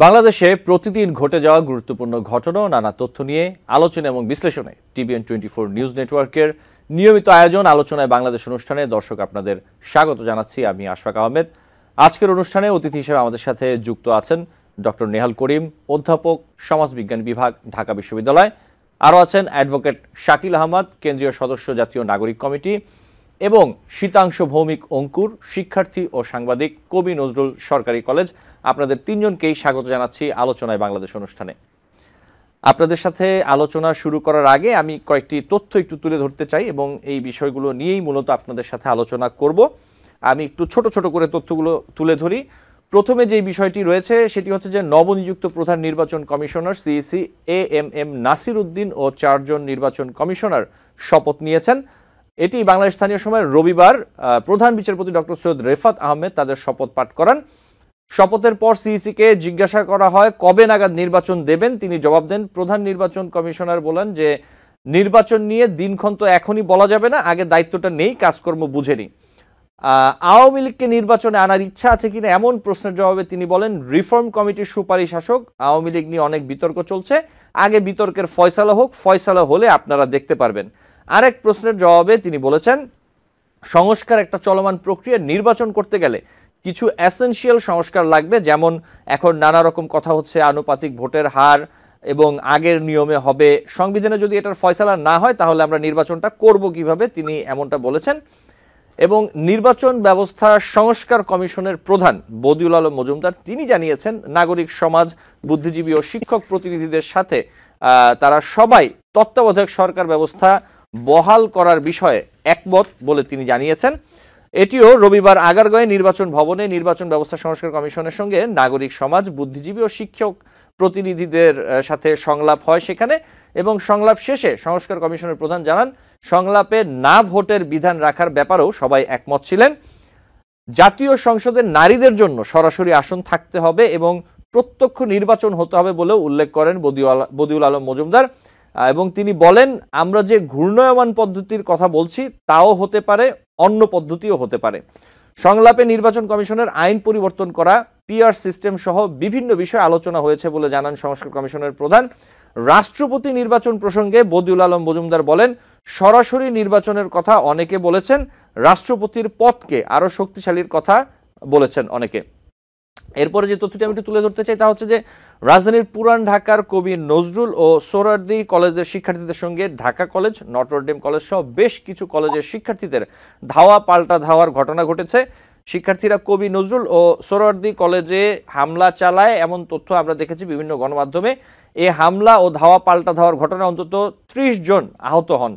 বাংলাদেশে প্রতিদিন ঘটে যাওয়া গুরুত্বপূর্ণ ঘটনা ও নানা তথ্য নিয়ে আলোচনা এবং বিশ্লেষণে TVN24 নিউজ নেটওয়ার্কের নিয়মিত আয়োজন আলোচনায় বাংলাদেশ অনুষ্ঠানে দর্শক আপনাদের স্বাগত জানাচ্ছি। আমি আশফাক আহমেদ। আজকের অনুষ্ঠানে অতিথি হিসেবে আমাদের সাথে যুক্ত আছেন ডক্টর নেহাল করিম, অধ্যাপক, সমাজবিজ্ঞান বিভাগ, ঢাকা বিশ্ববিদ্যালয়। আরও আছেন অ্যাডভোকেট শাকিল আহমদ, কেন্দ্রীয় সদস্য, জাতীয় নাগরিক কমিটি, এবং শীতাংশ ভৌমিক অঙ্কুর, শিক্ষার্থী ও সাংবাদিক, কবি নজরুল সরকারি কলেজ। আপনাদের তিনজনকেই স্বাগত জানাচ্ছি আলোচনায় বাংলাদেশ অনুষ্ঠানে। আপনাদের সাথে আলোচনা শুরু করার আগে আমি কয়েকটি তথ্য একটু তুলে ধরতে চাই এবং এই বিষয়গুলো নিয়েই মূলত আপনাদের সাথে আলোচনা করব। আমি একটু ছোট ছোট করে তথ্যগুলো তুলে ধরি। প্রথমে যে বিষয়টি রয়েছে সেটি হচ্ছে যে নবনিযুক্ত প্রধান নির্বাচন commissioner CEC AMM Nasir Uddin ও 4 জন নির্বাচন কমিশনার শপথ নিয়েছেন। এটি বাংলাদেশ স্থানীয় সময় রবিবার প্রধান বিচারপতি ডক্টর সৈয়দ রেফাত আহমেদ তাদের শপথ পাঠ করান। শপথের পর CEC-কে জিজ্ঞাসা করা হয় কবে নাগাদ নির্বাচন দেবেন। তিনি জবাব দেন, প্রধান নির্বাচন কমিশনার বলেন যে নির্বাচন নিয়ে দিনক্ষণ তো এখনই বলা যাবে না, আগে দায়িত্বটা নেই, কাজকর্ম বুঝে নি। আওয়ামী লীগকে নির্বাচনে আনার ইচ্ছা আছে কিনা এমন প্রশ্নের জবাবে তিনি বলেন, রিফর্ম কমিটির সুপারিশ আসুক, আওয়ামী লীগ নিয়ে অনেক বিতর্ক চলছে, আগে বিতর্কের ফয়সালা হোক, ফয়সালা হলে আপনারা দেখতে পারবেন। আরেক প্রশ্নের জবাবে তিনি বলেছেন, সংস্কার একটা চলমান প্রক্রিয়া, নির্বাচন করতে গেলে কিছু এসেনশিয়াল সংস্কার লাগবে, যেমন এখন নানা রকম কথা হচ্ছে আনুপাতিক ভোটের হার এবং আগের নিয়মে হবে, সংবিধানে যদি এটার ফয়সালা না হয় তাহলে আমরা নির্বাচনটা করব কিভাবে, তিনি এমনটা বলেছেন। এবং নির্বাচন ব্যবস্থা সংস্কার কমিশনের প্রধান বদিউল আলম মজুমদার তিনি জানিয়েছেন, নাগরিক সমাজ, বুদ্ধিজীবী ও শিক্ষক প্রতিনিধিদের সাথে তারা সবাই তত্ত্বাবধায়ক সরকার ব্যবস্থা বহাল করার বিষয়ে একমত বলে তিনি জানিয়েছেন। এটিও রবিবার আগারগাঁওয়ে নির্বাচন ভবনে নির্বাচন ব্যবস্থা সংস্কার কমিশনের সঙ্গে নাগরিক সমাজ, বুদ্ধিজীবী ও শিক্ষক প্রতিনিধিদের সাথে সংলাপ হয় সেখানে, এবং সংলাপ শেষে সংস্কার কমিশনের প্রধান জানান, সংলাপে না ভোটের বিধান রাখার ব্যাপারেও সবাই একমত ছিলেন। জাতীয় সংসদে নারীদের জন্য সরাসরি আসন থাকতে হবে এবং প্রত্যক্ষ নির্বাচন হতে হবে বলেও উল্লেখ করেন বদিউল আলম মজুমদার। এবং তিনি বলেন, আমরা যে ঘূর্ণায়মান পদ্ধতির কথা বলছি তাও হতে পারে, অন্য পদ্ধতিও হতে পারে। সংলাপে নির্বাচন কমিশনের আইন পরিবর্তন করা, PR সিস্টেম সহ বিভিন্ন বিষয়ে আলোচনা হয়েছে বলে জানান সংস্কার কমিশনের প্রধান। রাষ্ট্রপতি নির্বাচন প্রসঙ্গে বদিউল আলম মজুমদার বলেন, সরাসরি নির্বাচনের কথা অনেকে বলেছেন, রাষ্ট্রপতির পদকে আরও শক্তিশালীর কথা বলেছেন অনেকে। এরপরে যে তথ্যটি আমি একটু তুলে ধরতে চাই তা হচ্ছে যে রাজধানীর পুরান ঢাকার কবি নজরুল ও সোহরাওয়ার্দী কলেজের শিক্ষার্থীদের সঙ্গে ঢাকা কলেজ, নটরডেম কলেজ সহ বেশ কিছু কলেজের শিক্ষার্থীদের ধাওয়া পাল্টা ধাওয়ার ঘটনা ঘটেছে। শিক্ষার্থীরা কবি নজরুল ও সোহরাওয়ার্দী কলেজে হামলা চালায় এমন তথ্য আমরা দেখেছি বিভিন্ন গণমাধ্যমে। এই হামলা ও ধাওয়া পাল্টা ধাওয়ার ঘটনায় অন্তত 30 জন আহত হন।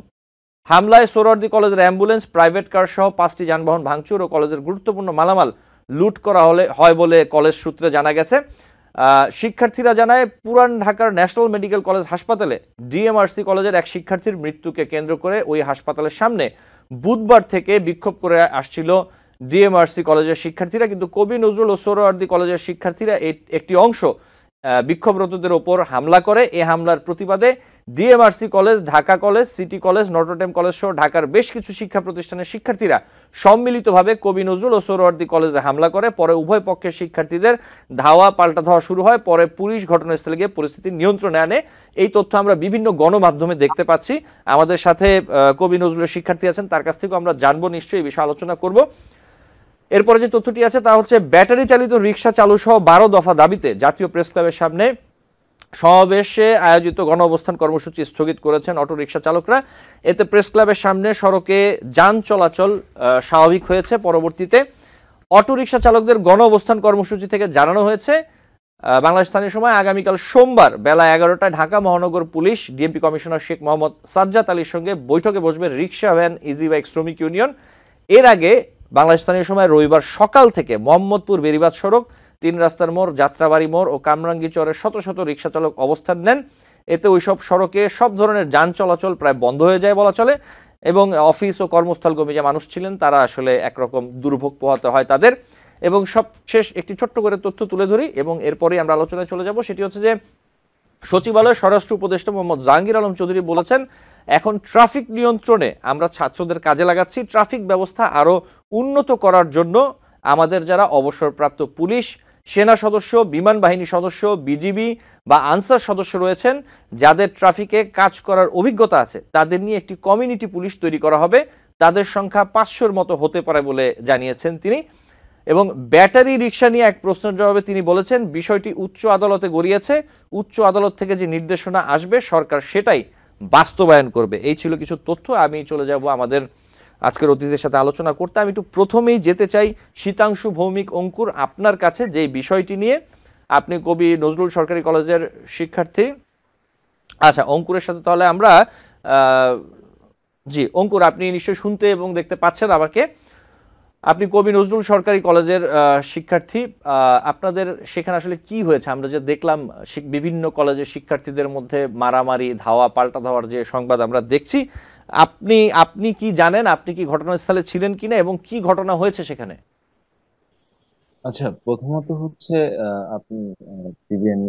হামলায় সোহরাওয়ার্দী কলেজের অ্যাম্বুলেন্স, প্রাইভেট কার সহ 5টি যানবাহন ভাঙচুর ও কলেজের গুরুত্বপূর্ণ মালামাল লুট করা হয় বলে কলেজ সূত্রে জানা গেছে। শিক্ষার্থীরা জানায়, পুরান ঢাকার ন্যাশনাল মেডিকেল কলেজ হাসপাতালে DMRC কলেজের এক শিক্ষার্থীর মৃত্যুকে কেন্দ্র করে ওই হাসপাতালের সামনে বুধবার থেকে বিক্ষোভ করে আসছিল DMRC কলেজের শিক্ষার্থীরা, কিন্তু কবি নজরুল ও সোহরাওয়ার্দী কলেজের শিক্ষার্থীরা একটি অংশ বিক্ষোভরতদের ওপর হামলা করে। এই হামলার প্রতিবাদে DMRC college, Dhaka college, city college, Notre Dame college সহ ঢাকার বেশ কিছু শিক্ষা প্রতিষ্ঠানের শিক্ষার্থীরা সম্মিলিতভাবে কবি নজরুল ও সোহরাওয়ার্দী কলেজে হামলা করে। পরে উভয় পক্ষের শিক্ষার্থীদের ধাওয়া পাল্টা ধাওয়া শুরু হয়। পরে পুলিশ ঘটনাস্থলে গিয়ে পরিস্থিতি নিয়ন্ত্রণে আনে। এই তথ্য আমরা বিভিন্ন গণমাধ্যমে দেখতে পাচ্ছি। আমাদের সাথে কবি নজরুলের শিক্ষার্থী আছেন, তার কাছ থেকেও আমরা জানবো, নিশ্চয়ই এই বিষয়ে আলোচনা করব। এরপরে যে তথ্যটি আছে তা হচ্ছে, ব্যাটারি চালিত রিক্সা চালু সহ 12 দফা দাবিতে জাতীয় প্রেস ক্লাবের সামনে সমাবেশে আয়োজিত গণ অবস্থান কর্মসূচি স্থগিত করেছেন অটো রিক্সা চালকরা। এতে প্রেস ক্লাবের সামনে সড়কে যান চলাচল স্বাভাবিক হয়েছে। পরবর্তীতে অটো রিক্সা চালকদের গণ অবস্থান কর্মসূচি থেকে জানানো হয়েছে, বাংলাদেশ স্থানীয় সময় আগামীকাল সোমবার বেলা 11টায় ঢাকা মহানগর police DMP commissioner Sheikh Mohammad Sajjad আলীর সঙ্গে বৈঠকে বসবে রিক্সা, ভ্যান, ইজি বাইক শ্রমিক ইউনিয়ন। এর আগে বাংলাদেশ স্থানীয় সময় রবিবার সকাল থেকে মোহাম্মদপুর বেরিবাদ সড়ক, 3 রাস্তার মোড়, যাত্রাবাড়ি মোড় ও কামরাঙ্গী চরের শত শত রিক্সা চালক অবস্থান নেন। এতে ওইসব সড়কে সব ধরনের যান চলাচল প্রায় বন্ধ হয়ে যায় বলা চলে, এবং অফিস ও কর্মস্থলগামী যে মানুষ ছিলেন তারা আসলে একরকম দুর্ভোগ পোহাতে হয় তাদের। এবং সবশেষ একটি ছোট্ট করে তথ্য তুলে ধরি এবং এরপরেই আমরা আলোচনায় চলে যাব। সেটি হচ্ছে যে সচিবালয়ের স্বরাষ্ট্র উপদেষ্টা মোহাম্মদ জাহাঙ্গীর আলম চৌধুরী বলেছেন, এখন ট্রাফিক নিয়ন্ত্রণে আমরা ছাত্রদের কাজে লাগাচ্ছি। ট্রাফিক ব্যবস্থা আরও উন্নত করার জন্য আমাদের যারা অবসরপ্রাপ্ত পুলিশ, সেনা সদস্য, বিমান বাহিনী সদস্য, বিজিবি বা আনসার সদস্য রয়েছেন যাদের ট্রাফিকে কাজ করার অভিজ্ঞতা আছে, তাদের নিয়ে একটি কমিউনিটি পুলিশ তৈরি করা হবে। তাদের সংখ্যা 500-র মতো হতে পারে বলে জানিয়েছেন তিনি। এবং ব্যাটারি রিক্সা নিয়ে এক প্রশ্নের জবাবে তিনি বলেছেন, বিষয়টি উচ্চ আদালতে গড়িয়েছে, উচ্চ আদালত থেকে যে নির্দেশনা আসবে সরকার সেটাই বাস্তবায়ন করবে। এই ছিল কিছু তথ্য। আমি চলে যাব আমাদের আজকের অতিথিদের সাথে আলোচনা করতে। আমি একটু প্রথমেই যেতে চাই শীতাংশু ভৌমিক অঙ্কুর আপনার কাছে, যে বিষয়টি নিয়ে আপনি কবি নজরুল সরকারি কলেজের শিক্ষার্থী। আচ্ছা, অঙ্কুরের সাথে তাহলে আমরা জি অঙ্কুর, আপনি নিশ্চয়ই শুনতে এবং দেখতে পাচ্ছেন আমাকে। আপনি কবি নজরুল সরকারি কলেজের শিক্ষার্থী। আপনাদের সেখানে আসলে কি হয়েছে? আমরা যে দেখলাম বিভিন্ন কলেজের শিক্ষার্থীদের মধ্যে মারামারি, ধাওয়া পাল্টা ধাওয়ার যে সংবাদ আমরা দেখছি, আপনি কি জানেন? আপনি কি ঘটনাস্থলে ছিলেন কিনা এবং কি ঘটনা হয়েছে সেখানে? আচ্ছা, প্রথমত হচ্ছে আপনি টিভিএন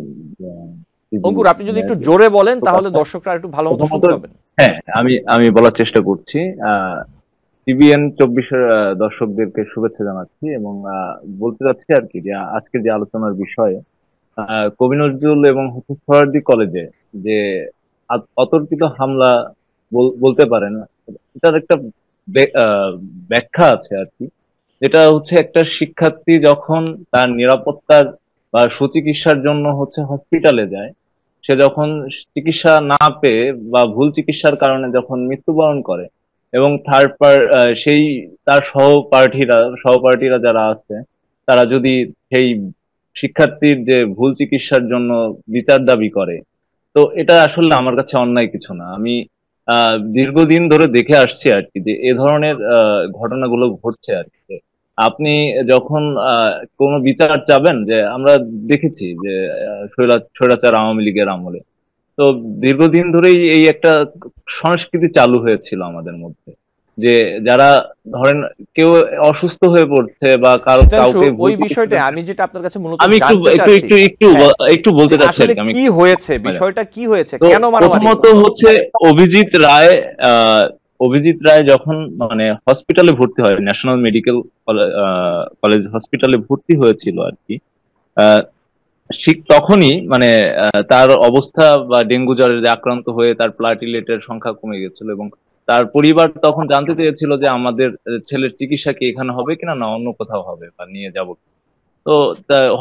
টিভি অঙ্কুর, আপনি যদি একটু জোরে বলেন তাহলে প্রকাশনা দর্শকরা একটু ভালো মতো প্রথমত, শুনতে পাবেন। হ্যাঁ, আমি বলার চেষ্টা করছি। টিভিএন 24-এর দর্শকদেরকে শুভেচ্ছা জানাচ্ছি এবং বলতে চাচ্ছি আর কি যে আজকের যে আলোচনার বিষয়ে কবি নজরুল এবং হচ্ছে সোহরাওয়ার্দী কলেজে যে অতর্কিত হামলা বলতে পারেন, এটার একটা ব্যাখ্যা আছে আর কি। যেটা হচ্ছে একটা শিক্ষার্থী যখন তার নিরাপত্তার বা সুচিকিৎসার জন্য হচ্ছে হসপিটালে যায়, সে যখন চিকিৎসা না পেয়ে বা ভুল চিকিৎসার কারণে যখন মৃত্যুবরণ করে এবং সেই তার সহপাঠীরা যারা আছে, তারা যদি সেই শিক্ষার্থীর যে ভুল চিকিৎসার জন্য বিচার দাবি করে, তো এটা আসলে আমার কাছে অন্যায় কিছু না। আমি দীর্ঘদিন ধরে দেখে আসছি আর কি যে এ ধরনের ঘটনাগুলো ঘটছে আর কি। আপনি যখন কোনো বিচার চাবেন, যে আমরা দেখেছি যে স্বৈরাচার আওয়ামী লীগের আমলে তো দীর্ঘদিন ধরেই এই একটা সংস্কৃতি চালু হয়েছিল আমাদের মধ্যে, যে যারা ধরেন কেউ অসুস্থ হয়ে পড়ছে বা শীতাংশু, কাউকে ভুল ওই বিষয়টা চিকিৎসা, আমি যেটা আপনার কাছে মূলত আমি একটু জানতে একটু চাচ্ছি, একটু একটু হ্যাঁ, একটু বলতে চাচ্ছি আর আসলে কি আমি। কি হয়েছে, বিষয়টা কি হয়েছে, তো কেন মারামারি প্রথমত হলো? হচ্ছে অভিজিৎ রায়, অভিজিৎ রায় যখন মানে হসপিটালে ভর্তি হয়, ন্যাশনাল মেডিকেল কলেজ হসপিটালে ভর্তি হয়েছিল আর কি, আহ, ঠিক তখনই মানে তার অবস্থা বা ডেঙ্গু জ্বরে যে আক্রান্ত হয়ে তার প্লাটিলেটের সংখ্যা কমে গেছিল এবং তার পরিবার তখন জানতে চেয়েছিল যে আমাদের ছেলের চিকিৎসা কি এখানে হবে কিনা, না অন্য কোথাও হবে বা নিয়ে যাব। তো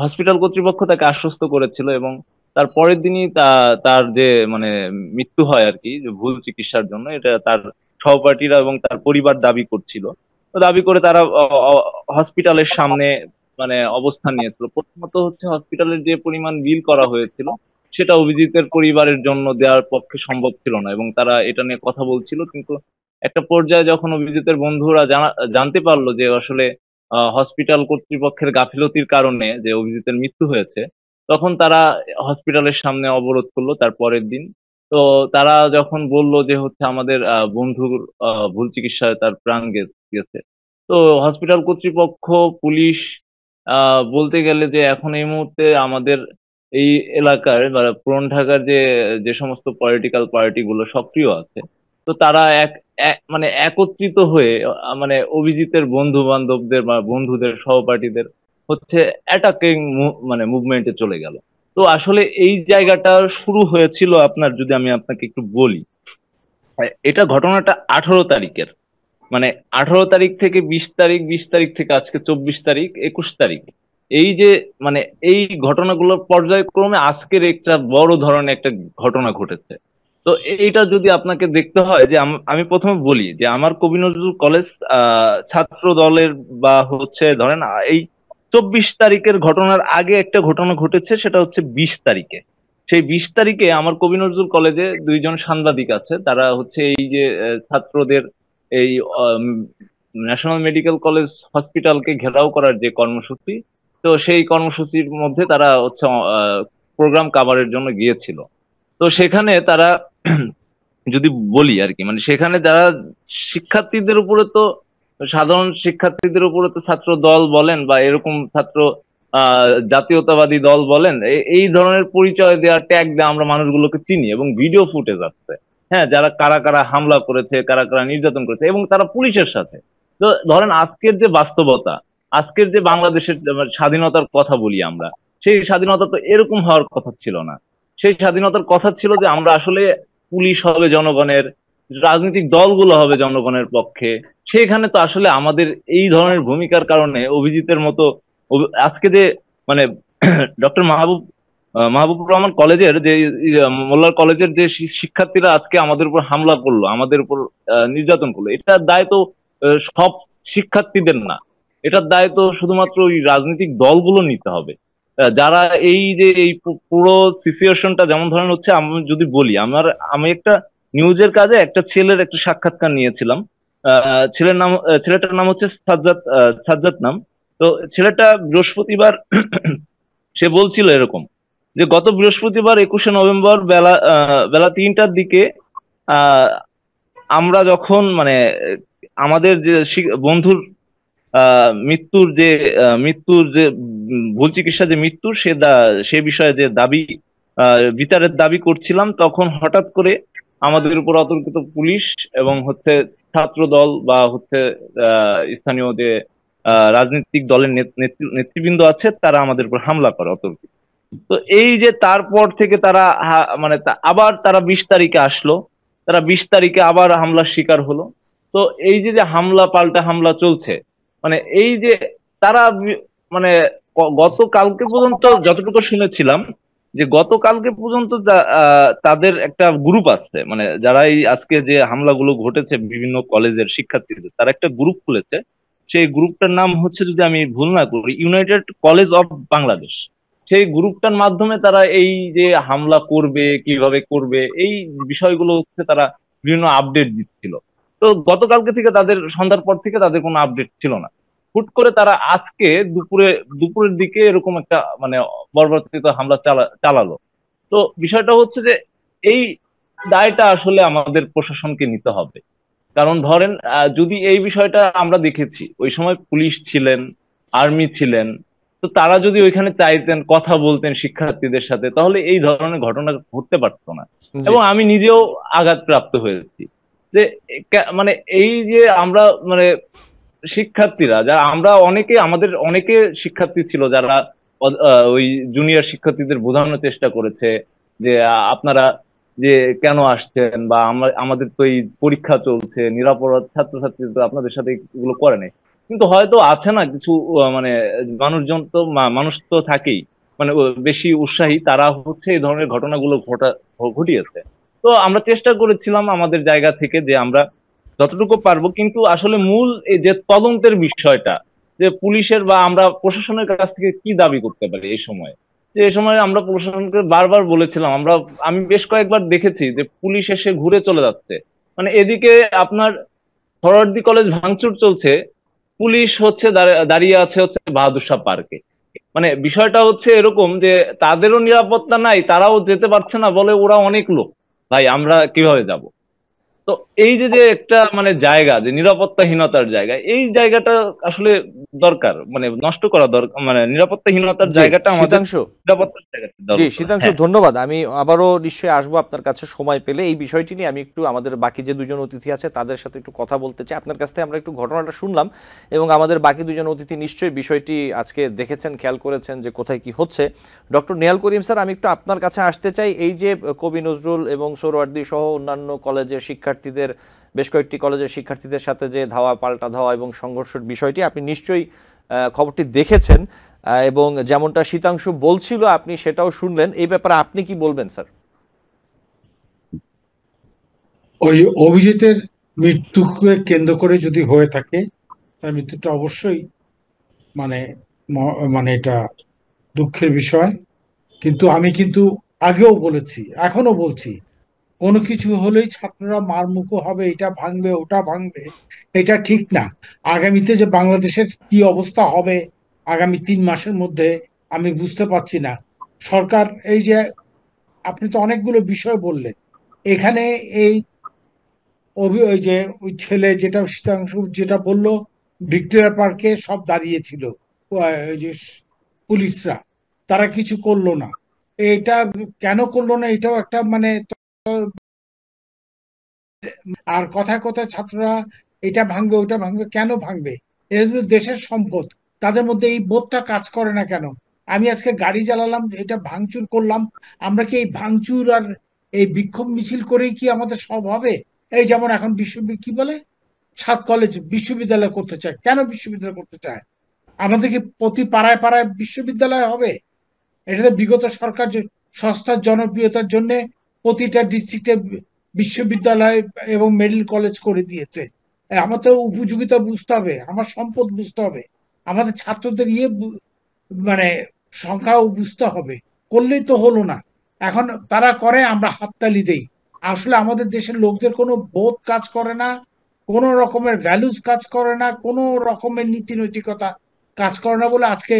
হসপিটাল কর্তৃপক্ষ তাকে আশ্বস্ত করেছিল এবং তার পরের দিনই তার যে মানে মৃত্যু হয় আর কি, যে ভুল চিকিৎসার জন্য, এটা তার সহপাঠীরা এবং তার পরিবার দাবি করছিল। তো দাবি করে তারা হসপিটালের সামনে মানে অবস্থান নিয়েছিল। প্রথমত হচ্ছে হসপিটালের যে পরিমাণ বিল করা হয়েছিল, সেটা অভিজিতের পরিবারের জন্য দেওয়ার পক্ষে সম্ভব ছিল না এবং তারা এটা নিয়ে কথা বলছিল। কিন্তু একটা পর্যায়ে যখন অভিজিতের বন্ধুরা জানতে পারলো যে আসলে হসপিটাল কর্তৃপক্ষের গাফিলতির কারণে যে অভিজিতের মৃত্যু হয়েছে, তখন তারা হসপিটালের সামনে অবরোধ করলো তার পরের দিন। তো তারা যখন বলল যে হচ্ছে আমাদের বন্ধুর ভুল চিকিৎসায় তার প্রাণ গেছে, তো হসপিটাল কর্তৃপক্ষ, পুলিশ, বলতে গেলে যে এখন এই মুহূর্তে আমাদের এই এলাকার বা পুরান ঢাকার যে যে সমস্ত পলিটিক্যাল পার্টি গুলো সক্রিয় আছে, তো তারা মানে একত্রিত হয়ে মানে অভিজিতের বন্ধু বান্ধবদের বা বন্ধুদের সহপাঠীদের হচ্ছে অ্যাটাকিং মানে মুভমেন্টে চলে গেল। তো আসলে এই জায়গাটা শুরু হয়েছিল আপনার, যদি আমি আপনাকে একটু বলি, এটা ঘটনাটা 18 তারিখের, মানে 18 তারিখ থেকে 20 তারিখ, 20 তারিখ থেকে আজকে 24 তারিখ, 21 তারিখ, এই যে মানে এই ঘটনাগুলোর পর্যায়ক্রমে আজকের একটা বড় ধরনের একটা ঘটনা ঘটেছে। তো এইটা যদি আপনাকে দেখতে হয় যে আমি প্রথমে বলি যে আমার কবি নজরুল কলেজ ছাত্র দলের বা হচ্ছে ধরেন এই 24 তারিখের ঘটনার আগে একটা ঘটনা ঘটেছে, সেটা হচ্ছে 20 তারিখে। সেই 20 তারিখে আমার কবি নজরুল কলেজে দুইজন সাংবাদিক আছে, তারা হচ্ছে এই যে ছাত্রদের এই ন্যাশনাল মেডিকেল কলেজ হসপিটালকে ঘেরাও করার যে কর্মসূচি, তো সেই কর্মসূচির মধ্যে তারা হচ্ছে প্রোগ্রাম কাভারের জন্য গিয়েছিল। তো সেখানে তারা যদি বলি আর কি, মানে সেখানে যারা শিক্ষার্থীদের উপরে তো, সাধারণ শিক্ষার্থীদের উপরে তো ছাত্র দল বলেন বা এরকম ছাত্র জাতীয়তাবাদী দল বলেন, এই ধরনের পরিচয় দেওয়া, ট্যাগ দেওয়া আমরা মানুষগুলোকে চিনি এবং ভিডিও ফুটেজ আছে। হ্যাঁ, যারা কারা কারা হামলা করেছে, কারা কারা নির্যাতন করেছে এবং তারা পুলিশের সাথে। তো ধরেন আজকের যে বাস্তবতা, আজকের যে বাংলাদেশের স্বাধীনতার কথা বলি আমরা, সেই স্বাধীনতা তো এরকম হওয়ার কথা ছিল না। সেই স্বাধীনতার কথা ছিল যে আমরা আসলে পুলিশ হবে জনগণের, রাজনৈতিক দলগুলো হবে জনগণের পক্ষে। সেখানে তো আসলে আমাদের এই ধরনের ভূমিকার কারণে অভিজিতের মতো আজকে যে মানে ডক্টর মাহবুবুর রহমান কলেজের যে মোল্লার কলেজের যে শিক্ষার্থীরা আজকে আমাদের উপর হামলা করলো, আমাদের উপর নির্যাতন করলো, এটার দায় তো সব শিক্ষার্থীদের না। এটার দায় তো শুধুমাত্র ওই রাজনৈতিক দলগুলো নিতে হবে। যারা এই যে এই পুরো সিচুয়েশনটা, যেমন ধরেন হচ্ছে, আমি যদি বলি, আমি একটা নিউজের কাজে একটা ছেলের একটা সাক্ষাৎকার নিয়েছিলাম। ছেলেটার নাম হচ্ছে সাজ্জাদ, সাজ্জাদ নাম। তো ছেলেটা বৃহস্পতিবার সে বলছিল এরকম যে গত বৃহস্পতিবার 21শে নভেম্বর বেলা বেলা 3টার দিকে আহ, আমরা যখন আমাদের যে বন্ধুর মৃত্যুর যে ভুল চিকিৎসা যে মৃত্যুর সে বিষয়ে যে দাবি, বিচারের দাবি করছিলাম, তখন হঠাৎ করে আমাদের উপর অতর্কিত পুলিশ এবং হচ্ছে ছাত্র দল বা হচ্ছে স্থানীয় যে রাজনৈতিক দলের নেতৃবৃন্দ আছে, তারা আমাদের উপর হামলা করে অতর্কিত। তো এই যে তারপর থেকে তারা আবার তারা 20 তারিখে আসলো, তারা 20 তারিখে আবার হামলার শিকার হলো। তো এই যে যে হামলা পাল্টা হামলা চলছে, এই যে তারা মানে গতকালকে পর্যন্ত যতটুকু শুনেছিলাম, যে গতকালকে পর্যন্ত তাদের একটা গ্রুপ আছে, যারা এই আজকে যে হামলাগুলো ঘটেছে বিভিন্ন কলেজের শিক্ষার্থীদের, তারা একটা গ্রুপ খুলেছে। সেই গ্রুপটার নাম হচ্ছে, যদি আমি ভুল না করি, ইউনাইটেড কলেজ অফ বাংলাদেশ। সেই গ্রুপটার মাধ্যমে তারা এই যে হামলা করবে, কিভাবে করবে, এই বিষয়গুলো হচ্ছে তারা বিভিন্ন আপডেট দিচ্ছিল। তো গতকালকে থেকে, তাদের সন্ধ্যার পর থেকে তাদের কোনো আপডেট ছিল না। হুট করে তারা আজকে দুপুরের দিকে এরকম একটা বর্বরচিত হামলা চালালো। তো বিষয়টা হচ্ছে যে এই দায়টা আসলে আমাদের প্রশাসনকে নিতে হবে। কারণ ধরেন, যদি এই বিষয়টা আমরা দেখেছি, ওই সময় পুলিশ ছিলেন, আর্মি ছিলেন, তো তারা যদি ওইখানে চাইতেন, কথা বলতেন শিক্ষার্থীদের সাথে, তাহলে এই ধরনের ঘটনা ঘটতে পারতো না। জি। এবং আমি নিজেও আঘাতপ্রাপ্ত হয়েছি যে এই যে আমরা শিক্ষার্থীরা, যারা আমরা আমাদের অনেকে শিক্ষার্থী ছিল যারা ওই জুনিয়র শিক্ষার্থীদের বোঝানোর চেষ্টা করেছে যে আপনারা যে কেন আসছেন, বা আমাদের তো এই পরীক্ষা চলছে, নিরাপরাধ ছাত্রছাত্রী তো আপনাদের সাথে এগুলো করে নাই। কিন্তু হয়তো আছে না কিছু মানুষজন, তো মানুষ তো থাকেই, বেশি উৎসাহী, তারা হচ্ছে এই ধরনের ঘটনাগুলো ঘটিয়েছে। তো আমরা চেষ্টা করেছিলাম আমাদের জায়গা থেকে যে আমরা যতটুকু পারবো, কিন্তু আসলে মূল এই যে তদন্তের বিষয়টা, যে পুলিশের বা আমরা প্রশাসনের কাছ থেকে কি দাবি করতে পারি এই সময়, যে এই সময় আমরা প্রশাসনকে বারবার বলেছিলাম, আমি বেশ কয়েকবার দেখেছি যে পুলিশ এসে ঘুরে চলে যাচ্ছে। এদিকে আপনার সরোয়ার্দী কলেজ ভাঙচুর চলছে, পুলিশ হচ্ছে দাঁড়িয়ে আছে হচ্ছে বাহাদুর শাহ পার্কে। বিষয়টা হচ্ছে এরকম যে তাদেরও নিরাপত্তা নাই, তারাও যেতে পারছে না, বলে ওরা অনেক লোক, ভাই আমরা কিভাবে যাব? তো এই যে যে একটা জায়গা, যে নিরাপত্তাহীনতার জায়গা, এই জায়গাটা আসলে দরকার, নষ্ট করা দরকার, নিরাপত্তাহীনতার জি জায়গাটা আমাদের শীতাংশু, নিরাপত্তার জায়গাটা জি দরকার। শীতাংশু, হ্যাঁ, ধন্যবাদ। আমি আবারও নিশ্চয়ই আসবো আপনার কাছে সময় পেলে। এই বিষয়টি নিয়ে আমি একটু আমাদের বাকি যে দুজন অতিথি আছে তাদের সাথে একটু কথা বলতে চাই। আপনার কাছ থেকে আমরা একটু ঘটনাটা শুনলাম, এবং আমাদের বাকি দুজন অতিথি নিশ্চয়ই বিষয়টি আজকে দেখেছেন, খেয়াল করেছেন যে কোথায় কি হচ্ছে। ডক্টর নেহাল করিম স্যার, আমি একটু আপনার কাছে আসতে চাই। এই যে কবি নজরুল এবং সোহরাওয়ার্দী সহ অন্যান্য কলেজের শিক্ষার্থীদের, বেশ কয়েকটি কলেজের শিক্ষার্থীদের সাথে যে ধাওয়া পাল্টা ধাওয়া এবং সংঘর্ষের বিষয়টি, আপনি নিশ্চয়ই খবরটি দেখেছেন, এবং যেমনটা শীতাংশু বলছিল আপনি সেটাও শুনলেন। এই ব্যাপারে আপনি কি বলবেন স্যার? ওই অভিজিতের মৃত্যুকে কেন্দ্র করে যদি হয়ে থাকে, তার মৃত্যুটা অবশ্যই মানে এটা দুঃখের বিষয়। কিন্তু আমি আগেও বলেছি, এখনো বলছি, কোনো কিছু হলেই ছাত্ররা মারমুখো হবে, এটা ভাঙবে ওটা ভাঙবে, এটা ঠিক না। আগামীতে যে বাংলাদেশের কি অবস্থা হবে আগামী 3 মাসের মধ্যে, আমি বুঝতে পারছি না। সরকার, এই যে আপনি তো অনেকগুলো বিষয় বললেন এখানে, এই ওই যে ওই ছেলে যেটা শীতাংশু যেটা বললো, ভিক্টোরিয়া পার্কে সব দাঁড়িয়েছিল, ওই যে পুলিশরা, তারা কিছু করলো না। এটা কেন করলো না, এটাও একটা আর কথায় কথায় ছাত্ররা এটা ভাঙবে ওটা ভাঙবে, কেন ভাঙবে? এটা তো দেশের সম্পদ, তাদের মধ্যে এই বোধটা কাজ করে না কেন? আমি আজকে গাড়ি চালালাম, এটা ভাঙচুর করলাম, আমরা কি এই ভাঙচুর আর এই বিক্ষোভ মিছিল করেই কি আমাদের সব হবে? এই যেমন এখন কি বলে 7 কলেজ বিশ্ববিদ্যালয় করতে চায়, কেন বিশ্ববিদ্যালয় করতে চায়? আমাদের কি প্রতি পাড়ায় পাড়ায় বিশ্ববিদ্যালয় হবে? এটাতে বিগত সরকার সস্তার জনপ্রিয়তার জন্য প্রতিটা ডিস্ট্রিক্টে বিশ্ববিদ্যালয় এবং মেডিকেল কলেজ করে দিয়েছে। আমার তো উপযোগিতা বুঝতে হবে, আমার সম্পদ বুঝতে হবে, আমাদের ছাত্রদের মানে সংখ্যাও বুঝতে হবে। করলেই তো হলো না। এখন তারা করে, আমরা হাততালি দেই। আসলে আমাদের দেশের লোকদের কোনো বোধ কাজ করে না, কোনো রকমের ভ্যালুস কাজ করে না, কোনো রকমের নীতি নৈতিকতা কাজ করে না বলে আজকে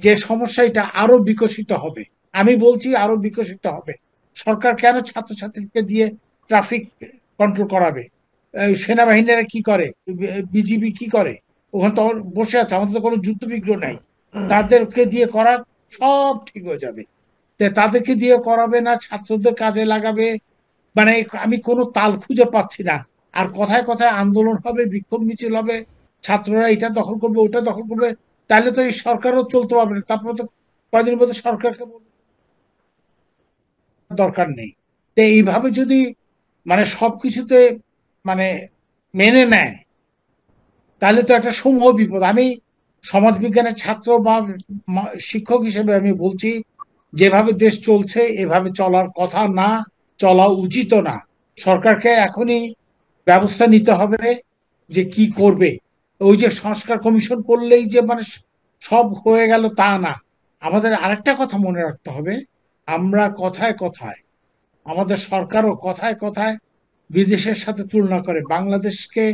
যে সমস্যা, এটা আরো বিকশিত হবে। আমি বলছি আরো বিকশিত হবে। সরকার কেন ছাত্রছাত্রীকে দিয়ে ট্রাফিক কন্ট্রোল করাবে? সেনাবাহিনীরা কি করে, বিজিবি কি করে? ওখানে তো বসে আছে, আমাদের তো কোনো যুদ্ধ বিগ্রহ নাই। তাদেরকে দিয়ে করা সব ঠিক হয়ে যাবে। তাদেরকে দিয়ে করাবে না, ছাত্রদের কাজে লাগাবে। মানে আমি কোনো তাল খুঁজে পাচ্ছি না। আর কথায় কথায় আন্দোলন হবে, বিক্ষোভ মিছিল হবে, ছাত্ররা এটা দখল করবে, ওটা দখল করবে। তাহলে তো এই সরকারও চলতে পারবে না। তারপরে তো কয়দিন মধ্যে সরকারকে দরকার নেই। তো এইভাবে যদি মানে সবকিছুতে মানে মেনে নেয়, তাহলে তো একটা সমূহ বিপদ। আমি সমাজবিজ্ঞানের ছাত্র বা শিক্ষক হিসেবে আমি বলছি, যেভাবে দেশ চলছে এভাবে চলার কথা না, চলা উচিত না। সরকারকে এখনই ব্যবস্থা নিতে হবে যে কি করবে। ওই যে সংস্কার কমিশন করলেই যে মানে সব হয়ে গেল তা না। আমাদের আরেকটা কথা মনে রাখতে হবে, আমরা কথায় কথায়, আমাদের সরকারও কথায় কথায় বিদেশের সাথে তুলনা করে। বাংলাদেশকে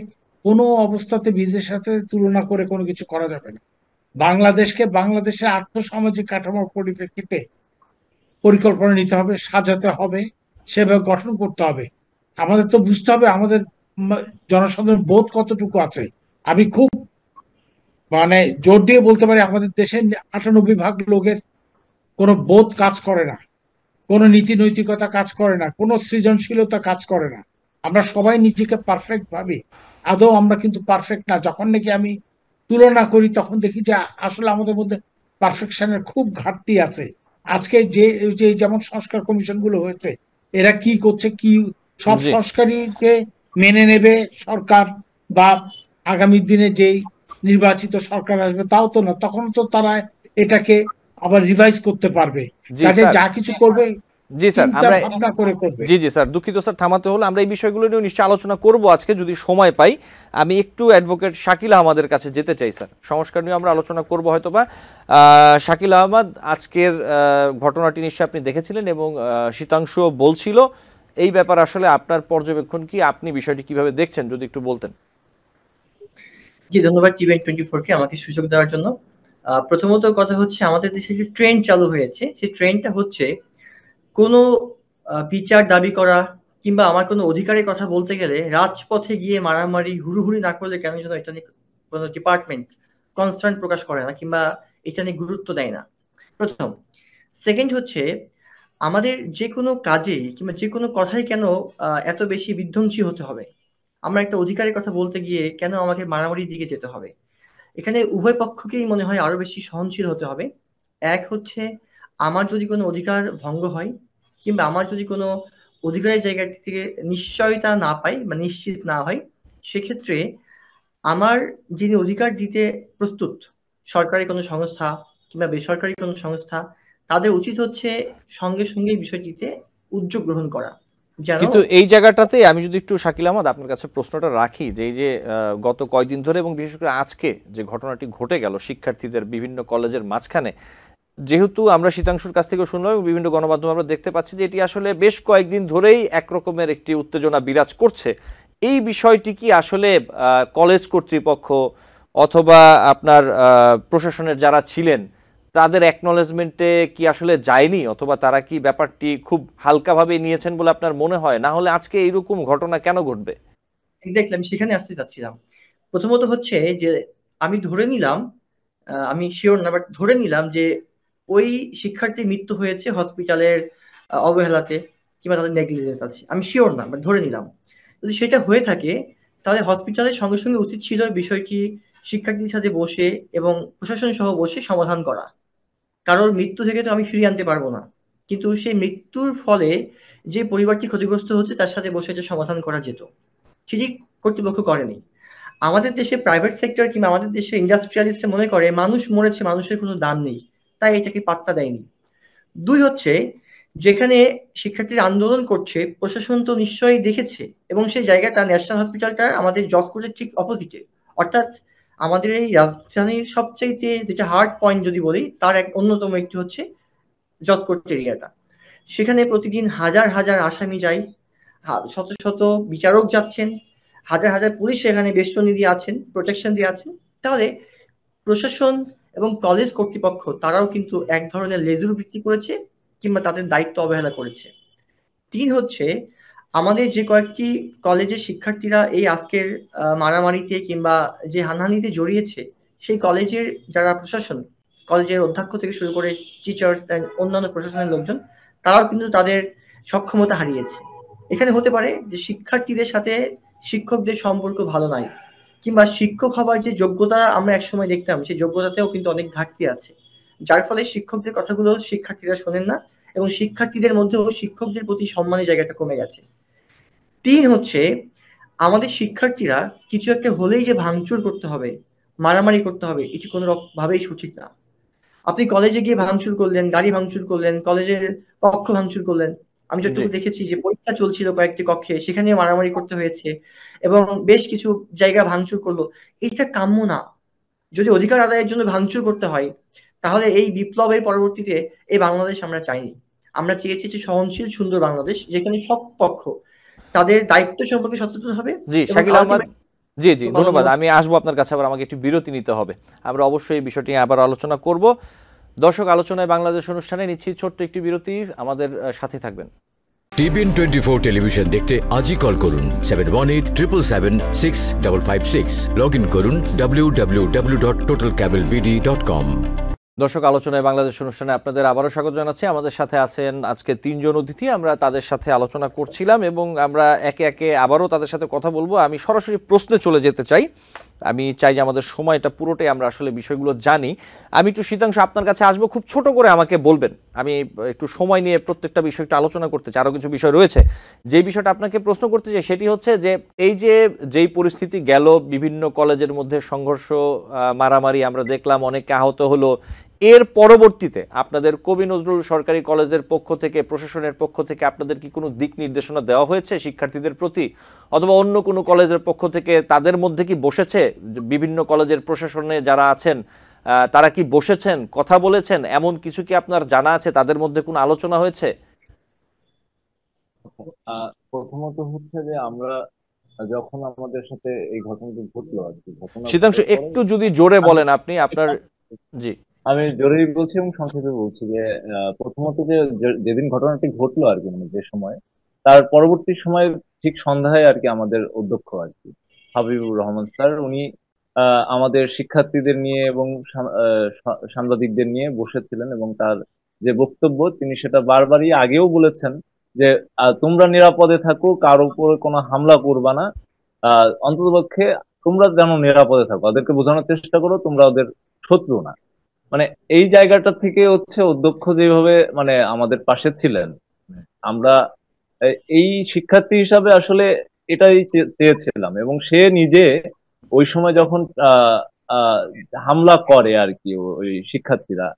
কোনো অবস্থাতে বিদেশের সাথে তুলনা করে কোনো কিছু করা যাবে না। বাংলাদেশকে বাংলাদেশের আর্থসামাজিক কাঠামোর পরিপ্রেক্ষিতে পরিকল্পনা নিতে হবে, সাজাতে হবে, সেভাবে গঠন করতে হবে। আমাদের তো বুঝতে হবে আমাদের জনসাধারণ বোধ কতটুকু আছে। আমি খুব মানে জোর দিয়ে বলতে পারি, আমাদের দেশের 98% লোকের কোনো বোধ কাজ করে না, কোনো নীতি নৈতিকতা কাজ করে না, কোনো সৃজনশীলতা কাজ করে না। আমরা সবাই নিজেকে পারফেক্ট ভাবি, আদৌ আমরা কিন্তু পারফেক্ট না। যখন নাকি আমি তুলনা করি তখন দেখি যে আসলে আমাদের মধ্যে পারফেকশনের খুব ঘাটতি আছে। আজকে যে যে যেমন সংস্কার কমিশন গুলো হয়েছে, এরা কি করছে, কি সব জি। সংস্কারই যে মেনে নেবে সরকার, বা আগামী দিনে যেই নির্বাচিত সরকার আসবে তাও তো না। তখন তো তারা এটাকে আবার রিভাইজ করতে পারবে। জি কাজে স্যার। যা কিছু করবে জি স্যার, চিন্তা আমরা ভাবনা করে করবে। জি জি স্যার, দুঃখিত স্যার, থামাতে হলো। আমরা এই বিষয়গুলো নিয়ে নিশ্চয়ই আলোচনা করব আজকে যদি সময় পাই। আমি একটু অ্যাডভোকেট শাকিল আহমদের কাছে যেতে চাই স্যার, সংস্কার নিয়ে আমরা আলোচনা করব হয়তোবা। শাকিল আহমদ, আজকের ঘটনাটি নিশ্চয়ই আপনি দেখেছিলেন এবং শীতাংশুও বলছিল এই ব্যাপার, আসলে আপনার পর্যবেক্ষণ কি, আপনি বিষয়টি কিভাবে দেখছেন যদি একটু বলতেন। জি, ধন্যবাদ টিভেন24 কে আমাকে সুযোগ দেওয়ার জন্য। প্রথমত কথা হচ্ছে, আমাদের দেশে যে ট্রেন্ড চালু হয়েছে, সেই ট্রেন্ডটা হচ্ছে কোনো বিচার দাবি করা কিংবা আমার কোনো অধিকারের কথা বলতে গেলে রাজপথে গিয়ে মারামারি হুড়োহুড়ি না করলে কেন যেন এটা নিয়ে কোনো ডিপার্টমেন্ট কনসার্ন প্রকাশ করে না কিংবা এটা নিয়ে গুরুত্ব দেয় না, প্রথম। সেকেন্ড হচ্ছে, আমাদের যে কোনো কাজে কিংবা যে কোনো কথাই কেন এত বেশি বিধ্বংসী হতে হবে? আমরা একটা অধিকারের কথা বলতে গিয়ে কেন আমাকে মারামারির দিকে যেতে হবে? এখানে উভয় পক্ষকেই মনে হয় আরো বেশি সহনশীল হতে হবে। এক হচ্ছে, আমার যদি কোনো অধিকার ভঙ্গ হয় কিংবা আমার যদি কোনো অধিকারের জায়গা থেকে নিশ্চয়তা না পাই বা নিশ্চিত না হয়, সেক্ষেত্রে আমার যিনি অধিকার দিতে প্রস্তুত, সরকারি কোনো সংস্থা কিংবা বেসরকারি কোনো সংস্থা, তাদের উচিত হচ্ছে সঙ্গে সঙ্গে বিষয়টিতে উদ্যোগ গ্রহণ করা, যেন। কিন্তু এই জায়গাটাতে আমি যদি একটু শাকিল আহমদ আপনার কাছে প্রশ্নটা রাখি, যে এই যে গত কয়েকদিন ধরে এবং বিশেষ করে আজকে যে ঘটনাটি ঘটে গেল শিক্ষার্থীদের বিভিন্ন কলেজের মাঝখানে, যেহেতু আমরা শীতাংশুর কাছ থেকে শুনলাম এবং বিভিন্ন গণমাধ্যমে আমরা দেখতে পাচ্ছি যে এটি আসলে বেশ কয়েকদিন ধরেই একরকমের একটি উত্তেজনা বিরাজ করছে। এই বিষয়টি কি আসলে কলেজ কর্তৃপক্ষ অথবা আপনার প্রশাসনের যারা ছিলেন তাদের অ্যাকনলেজমেন্টে কি আসলে যায়নি, অথবা তারা কি ব্যাপারটি খুব হালকাভাবে নিয়েছেন বলে আপনার মনে হয়? না হলে আজকে এইরকম ঘটনা কেন ঘটবে? এক্স্যাক্টলি, আমি সেখানে আসতে চাচ্ছিলাম। প্রথমত হচ্ছে যে, আমি ধরে নিলাম, আমি শিওর না, বাট ধরে নিলাম যে ওই শিক্ষার্থীর মৃত্যু হয়েছে হসপিটালের অবহেলাতে কিংবা তাদের নেগলিজেন্স আছে, আমি শিওর না, বাট ধরে নিলাম। যদি সেটা হয়ে থাকে, তাহলে হসপিটালের সঙ্গে সঙ্গে উচিত ছিল বিষয়টি শিক্ষার্থীদের সাথে বসে এবং প্রশাসন সহ বসে সমাধান করা। কারোর মৃত্যু থেকে তো আমি ফিরিয়ে আনতে পারবো না, কিন্তু সেই মৃত্যুর ফলে যে পরিবারটি ক্ষতিগ্রস্ত হচ্ছে তার সাথে বসে এটা সমাধান করা যেত, সেটি কর্তৃপক্ষ করেনি। আমাদের দেশে প্রাইভেট সেক্টর কিংবা আমাদের দেশে ইন্ডাস্ট্রিয়ালিস্টরা মনে করে মানুষ মরেছে, মানুষের কোনো দাম নেই, তাই এটাকে পাত্তা দেয়নি। দুই হচ্ছে, যেখানে শিক্ষার্থীরা আন্দোলন করছে প্রশাসন তো নিশ্চয়ই দেখেছে, এবং সেই জায়গাটা ন্যাশনাল হসপিটালটা আমাদের জজকোর্টের ঠিক অপোজিটে, অর্থাৎ আমাদের এই রাজধানীর সবচাইতে যেটা হার্ড পয়েন্ট যদি বলি তার এক অন্যতম একটি হচ্ছে জজকোর্ট এরিয়াটা। সেখানে প্রতিদিন হাজার হাজার আসামি যায়, শত শত বিচারক যাচ্ছেন, হাজার হাজার পুলিশ সেখানে বেষ্টনী দিয়ে আছেন, প্রোটেকশন দিয়ে আছেন। তাহলে প্রশাসন এবং কলেজ কর্তৃপক্ষ তারাও কিন্তু এক ধরনের লেজুর বৃত্তি করেছে কিংবা তাদের দায়িত্ব অবহেলা করেছে। তিন হচ্ছে, আমাদের যে কয়েকটি কলেজের শিক্ষার্থীরা এই আজকের মারামারিতে কিংবা যে হানাহানিতে জড়িয়েছে, সেই কলেজের যারা প্রশাসন, কলেজের অধ্যক্ষ থেকে শুরু করে টিচার্স অ্যান্ড অন্যান্য প্রশাসনের লোকজন, তারাও কিন্তু তাদের সক্ষমতা হারিয়েছে। এখানে হতে পারে যে শিক্ষার্থীদের সাথে শিক্ষকদের সম্পর্ক ভালো নাই, কিংবা শিক্ষক হবার যে যোগ্যতা আমরা একসময় দেখতাম সেই যোগ্যতাতেও কিন্তু অনেক ঘাটতি আছে, যার ফলে শিক্ষকদের কথাগুলো শিক্ষার্থীরা শোনেন না এবং শিক্ষার্থীদের মধ্যেও শিক্ষকদের প্রতি সম্মানের জায়গাটা কমে গেছে। তিন হচ্ছে, আমাদের শিক্ষার্থীরা কিছু একটা হলেই যে ভাঙচুর করতে হবে, মারামারি করতে হবে, এটি কোনো ভাবেই সঠিক না। আপনি কলেজে গিয়ে ভাঙচুর করলেন, গাড়ি ভাঙচুর করলেন, কলেজের কক্ষ ভাঙচুর করলেন। আমি জি যতটুকু দেখেছি যে পরীক্ষা চলছিল কয়েকটি কক্ষে, সেখানে মারামারি করতে হয়েছে এবং বেশ কিছু জায়গা ভাঙচুর করলো। এটা কাম্য না। যদি অধিকার আদায়ের জন্য ভাঙচুর করতে হয়, তাহলে এই বিপ্লবের পরবর্তীতে এই বাংলাদেশ আমরা চাইনি। আমরা চেয়েছি একটি সহনশীল সুন্দর বাংলাদেশ, যেখানে সব পক্ষ তাদের দায়িত্ব সম্পর্কে সচেতন হবে জি এবং শাকিল আহমদ, জি জি ধন্যবাদ। মাননীয় আমি আসবো আপনার কাছে, আবার আমাকে একটু বিরতি নিতে হবে। আমরা অবশ্যই এই বিষয়টি নিয়ে আবার আলোচনা করব। দর্শক, আলোচনায় বাংলাদেশ অনুষ্ঠানে নিচ্ছি ছোট্ট একটি বিরতি, আমাদের সাথে থাকবেন। টিবিএন 24 টেলিভিশন দেখতে আজই কল করুন 7187776556। লগ ইন করুন www.totalcablebd.com। দর্শক, আলোচনায় বাংলাদেশ অনুষ্ঠানে আপনাদের আবারও স্বাগত জানাচ্ছি। আমাদের সাথে আছেন আজকে তিনজন অতিথি। আমরা তাদের সাথে আলোচনা করছিলাম এবং আমরা একে একে আবারও তাদের সাথে কথা বলবো। আমি সরাসরি প্রশ্নে চলে যেতে চাই। আমি চাই যে আমাদের সময়টা পুরোটাই আমরা আসলে বিষয়গুলো জানি। আমি একটু শীতাংশ আপনার কাছে আসবো, খুব ছোট করে আমাকে বলবেন। আমি একটু সময় নিয়ে প্রত্যেকটা বিষয় একটু আলোচনা করতে চাই, আরও কিছু বিষয় রয়েছে। যেই বিষয়টা আপনাকে প্রশ্ন করতে চাই সেটি হচ্ছে যে এই যে যেই পরিস্থিতি গেল, বিভিন্ন কলেজের মধ্যে সংঘর্ষ, মারামারি আমরা দেখলাম, অনেকে আহত হলো, এর পরবর্তীতে আপনাদের কবি নজরুল সরকারি কলেজের পক্ষ থেকে, প্রশাসনের পক্ষ থেকে আপনাদের কি কোনো দিক নির্দেশনা দেওয়া হয়েছে শিক্ষার্থীদের প্রতি, অথবা অন্য কোনো কলেজের পক্ষ থেকে তাদের মধ্যে কি বসেছে, বিভিন্ন কলেজের প্রশাসনে যারা আছেন তারা কি বসেছেন, কথা বলেছেন, এমন কিছু কি আপনার জানা আছে? তাদের মধ্যে কোনো আলোচনা হয়েছে? প্রথমত হচ্ছে যে আমরা যখন আমাদের সাথে এই ঘটনাটি ঘটলো আর কি, শীতাংশ একটু যদি জোরে বলেন আপনি আপনার। জি, আমি জোরেই বলছি এবং সংক্ষেপে বলছি যে প্রথমত যে যেদিন ঘটনাটি ঘটলো আর কি, মানে যে সময়, তার পরবর্তী সময় ঠিক সন্ধ্যায় আর কি আমাদের অধ্যক্ষ আর কি হাবিবুর রহমান স্যার, উনি আমাদের শিক্ষার্থীদের নিয়ে এবং সাংবাদিকদের নিয়ে বসেছিলেন এবং তার যে বক্তব্য তিনি সেটা বারবারই আগেও বলেছেন যে তোমরা নিরাপদে থাকো, কার উপর কোনো হামলা করবা না, অন্ততপক্ষে তোমরা যেন নিরাপদে থাকো, ওদেরকে বোঝানোর চেষ্টা করো তোমরা ওদের শত্রু না। মানে এই জায়গাটা থেকে হচ্ছে অধ্যক্ষ যেভাবে মানে আমাদের পাশে ছিলেন, আমরা এই শিক্ষার্থী হিসাবে আসলে এটাই চেয়েছিলাম। এবং সে নিজে ওই সময় যখন হামলা করে আর কি ওই শিক্ষার্থীরা,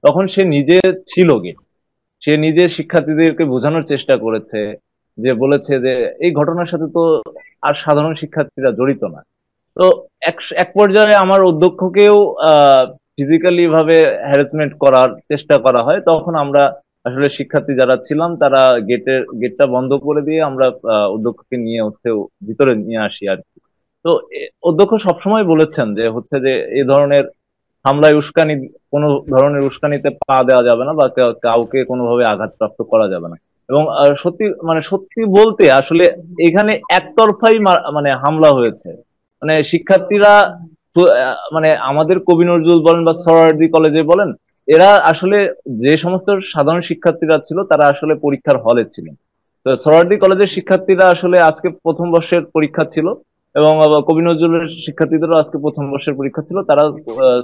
তখন সে নিজে ছিল গে, সে নিজে শিক্ষার্থীদেরকে বোঝানোর চেষ্টা করেছে, যে বলেছে যে এই ঘটনার সাথে তো আর সাধারণ শিক্ষার্থীরা জড়িত না। তো এক পর্যায়ে আমার অধ্যক্ষকেও ফিজিক্যালি ভাবে হ্যারাসমেন্ট করার চেষ্টা করা হয়। তখন আমরা আসলে শিক্ষার্থী যারা ছিলাম তারা গেটটা বন্ধ করে দিয়ে আমরা অধ্যক্ষকে নিয়ে হচ্ছে ভিতরে নিয়ে আসি আর কি। তো অধ্যক্ষ সবসময় বলেছেন যে হচ্ছে যে এই ধরনের হামলায় কোনো ধরনের উস্কানিতে পা দেওয়া যাবে না বা কাউকে কোনোভাবে আঘাতপ্রাপ্ত করা যাবে না। এবং সত্যি বলতে আসলে এখানে একতরফাই মানে হামলা হয়েছে। মানে শিক্ষার্থীরা মানে আমাদের কবি নজরুল বলেন বা সোহরাওয়ার্দী কলেজে বলেন, এরা আসলে যে সমস্ত সাধারণ শিক্ষার্থীরা ছিল তারা আসলে পরীক্ষার হলে ছিলেন। তো সোহরাওয়ার্দী কলেজের শিক্ষার্থীরা আসলে আজকে প্রথম বর্ষের পরীক্ষা ছিল এবং কবি নজরুলের শিক্ষার্থীদেরও আজকে প্রথম বর্ষের পরীক্ষা ছিল, তারা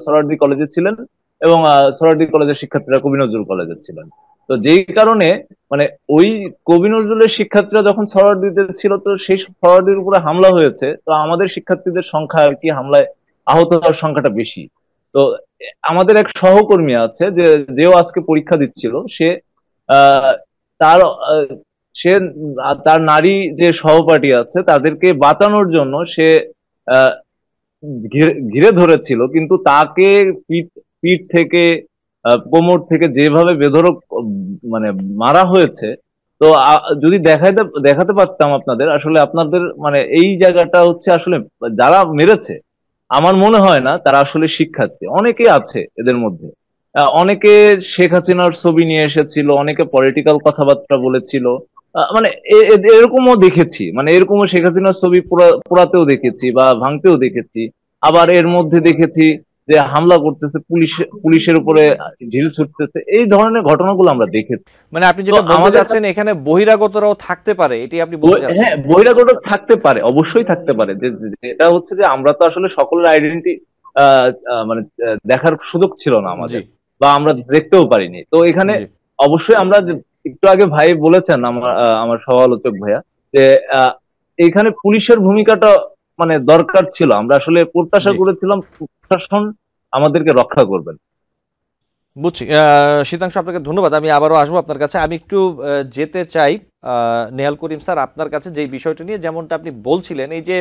সোহরাওয়ার্দী কলেজে ছিলেন এবং সোহরাওয়ার্দী কলেজের শিক্ষার্থীরা কবি নজরুল কলেজে ছিলেন। তো যেই কারণে মানে ওই কবি নজরুলের শিক্ষার্থীরা যখন সোহরাওয়ার্দীতে ছিল, তো সেই সোহরাওয়ার্দীর উপরে হামলা হয়েছে, তো আমাদের শিক্ষার্থীদের সংখ্যা আর কি হামলায় আহত হওয়ার সংখ্যাটা বেশি। তো আমাদের এক সহকর্মী আছে যেও আজকে পরীক্ষা দিচ্ছিল, সে আহ, তার আহ, সে তার নারী যে সহপাঠী আছে তাদেরকে বাঁচানোর জন্য সে আহ, ঘিরে ধরেছিল, কিন্তু তাকে পিঠ পিঠ থেকে কোমর থেকে যেভাবে বেধড়ক মানে মারা হয়েছে। তো যদি দেখাতে পারতাম আপনাদের, আসলে আপনাদের মানে এই জায়গাটা হচ্ছে আসলে যারা মেরেছে আমার মনে হয় না তারা আসলে শিক্ষার্থী। অনেকে আছে এদের মধ্যে, অনেকে শেখ হাসিনার ছবি নিয়ে এসেছিল, অনেকে পলিটিক্যাল কথাবার্তা বলেছিল। মানে এরকমও দেখেছি, মানে এরকমও শেখ হাসিনার ছবি পোড়াতেও দেখেছি বা ভাঙতেও দেখেছি। আবার এর মধ্যে দেখেছি যে হামলা করতেছে, পুলিশের উপরে ঢিল ছুটতেছে, এই ধরনের ঘটনাগুলো আমরা দেখেছি। মানে আপনি যেটা বলতে চাচ্ছেন এখানে বহিরাগতরাও থাকতে পারে, এটি আপনি বলতে চাচ্ছেন? হ্যাঁ, বহিরাগত থাকতে পারে, অবশ্যই থাকতে পারে। এটা হচ্ছে যে আমরা তো আসলে সকলের আইডেন্টিটি মানে দেখার সুযোগ ছিল না আমাদের, বা আমরা দেখতেও পারিনি। তো এখানে অবশ্যই আমরা একটু আগে ভাই বলেছেন, আমার সহ-আলোচক ভাইয়া, যে এখানে পুলিশের ভূমিকাটা মানে দরকার ছিল। আমরা আসলে প্রত্যাশা করেছিলাম প্রশাসন আমাদেরকে রক্ষা করবেন। বুঝছি। শীতাংশু, আপনাকে ধন্যবাদ। আমি আবারও আসবো আপনার কাছে। আমি একটু যেতে চাই নেহাল করিম স্যার আপনার কাছে, যেই বিষয়টা নিয়ে যেমনটা আপনি বলছিলেন, এই যে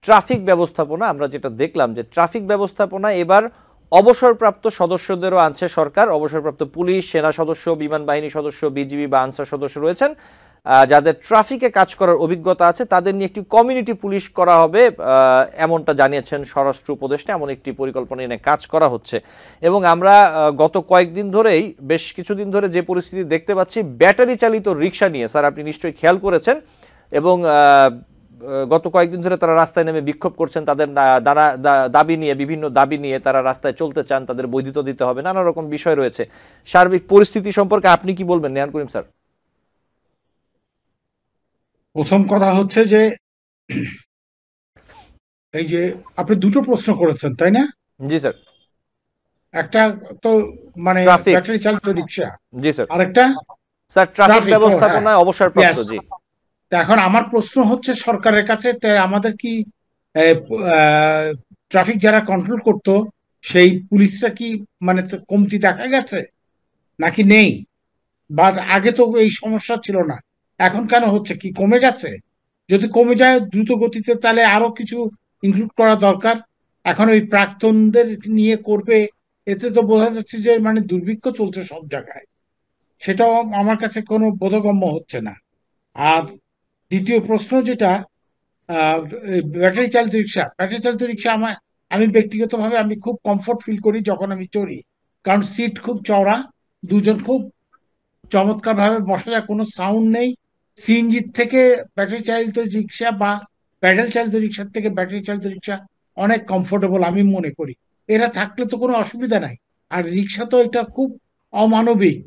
ট্রাফিক ব্যবস্থাপনা, আমরা যেটা দেখলাম যে ট্রাফিক ব্যবস্থাপনা এবার অবসরপ্রাপ্ত সদস্যদেরও আনছে সরকার। অবসরপ্রাপ্ত পুলিশ, সেনা সদস্য, বিমান বাহিনী সদস্য, বিজিবি বা আনসার সদস্য রয়েছেন, যাদের ট্রাফিকে কাজ করার অভিজ্ঞতা আছে, তাদের নিয়ে একটি কমিউনিটি পুলিশ করা হবে, এমনটা জানিয়েছেন স্বরাষ্ট্র উপদেষ্টা। এমন একটি পরিকল্পনা নিয়ে কাজ করা হচ্ছে। এবং আমরা গত কয়েকদিন ধরেই, বেশ কিছুদিন ধরে যে পরিস্থিতি দেখতে পাচ্ছি ব্যাটারি চালিত রিক্সা নিয়ে, স্যার আপনি নিশ্চয়ই খেয়াল করেছেন, এবং গত কয়েকদিন ধরে তারা রাস্তায় নেমে বিক্ষোভ করছেন, তাদের দাবি নিয়ে, বিভিন্ন দাবি নিয়ে তারা রাস্তায় চলতে চান, তাদের বৈধতা দিতে হবে, নানা রকম বিষয় রয়েছে। সার্বিক পরিস্থিতি সম্পর্কে আপনি কি বলবেন নেহাল করিম স্যার? প্রথম কথা হচ্ছে যে এই যে আপনি দুটো প্রশ্ন করেছেন, তাই না? জি স্যার। একটা তো মানে ট্রাফিক, ব্যাটারি চালিত রিক্সা, জি স্যার। আরেকটা স্যার ট্রাফিক ব্যবস্থাপনায় অবসরপ্রাপ্ত। জি। এখন আমার প্রশ্ন হচ্ছে সরকারের কাছে, আমাদের কি ট্রাফিক যারা কন্ট্রোল করতো সেই পুলিশরা কি মানে কমতি দেখা গেছে নাকি নেই? বা আগে তো এই সমস্যা ছিল না, এখন কেন হচ্ছে? কি কমে গেছে? যদি কমে যায় দ্রুত গতিতে, তাহলে আরো কিছু ইনক্লুড করা দরকার। এখন ওই প্রাক্তনদের নিয়ে করবে, এতে তো বোঝা যাচ্ছে যে মানে দুর্ভিক্ষ চলছে সব জায়গায়। সেটাও আমার কাছে কোনো বোধগম্য হচ্ছে না। আর দ্বিতীয় প্রশ্ন যেটা, ব্যাটারি চালিত রিক্সা আমি ব্যক্তিগতভাবে আমি খুব কমফোর্ট ফিল করি যখন আমি চড়ি, কারণ সিট খুব চওড়া, দুজন খুব চমৎকার ভাবে বসা যায়, কোনো সাউন্ড নেই। সিএনজি থেকে ব্যাটারি চালিত রিক্সা বা প্যাডেল চালিত রিক্সার থেকে ব্যাটারি চালিত রিক্সা অনেক কমফোর্টেবল আমি মনে করি। এরা থাকলে তো কোনো অসুবিধা নাই। আর রিক্সা তো এটা খুব অমানবিক,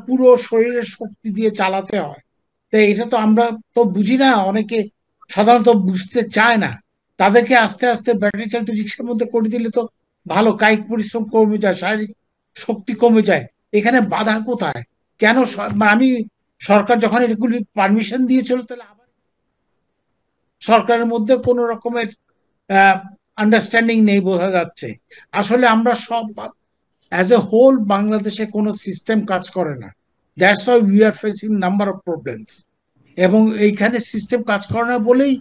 পুরো শরীরের শক্তি দিয়ে চালাতে হয়। তাই এটা তো আমরা তো বুঝি না, অনেকে সাধারণত বুঝতে চায় না। তাদেরকে আস্তে আস্তে ব্যাটারি চালিত রিক্সার মধ্যে করে দিলে তো ভালো, কায়িক পরিশ্রম কমে যায়, শারীরিক শক্তি কমে যায়। এখানে বাধা কোথায়? কেন আমি সরকার যখন এগুলি পারমিশন দিয়েছিল, তাহলে আবার সরকারের মধ্যে কোন রকমের আন্ডারস্ট্যান্ডিং নেই বোঝা যাচ্ছে। আসলে আমরা সব অ্যাজ এ হোল বাংলাদেশে কোনো সিস্টেম কাজ করে না। That's why we are facing number of problems. এবং এইখানে সিস্টেম কাজ করে না বলেই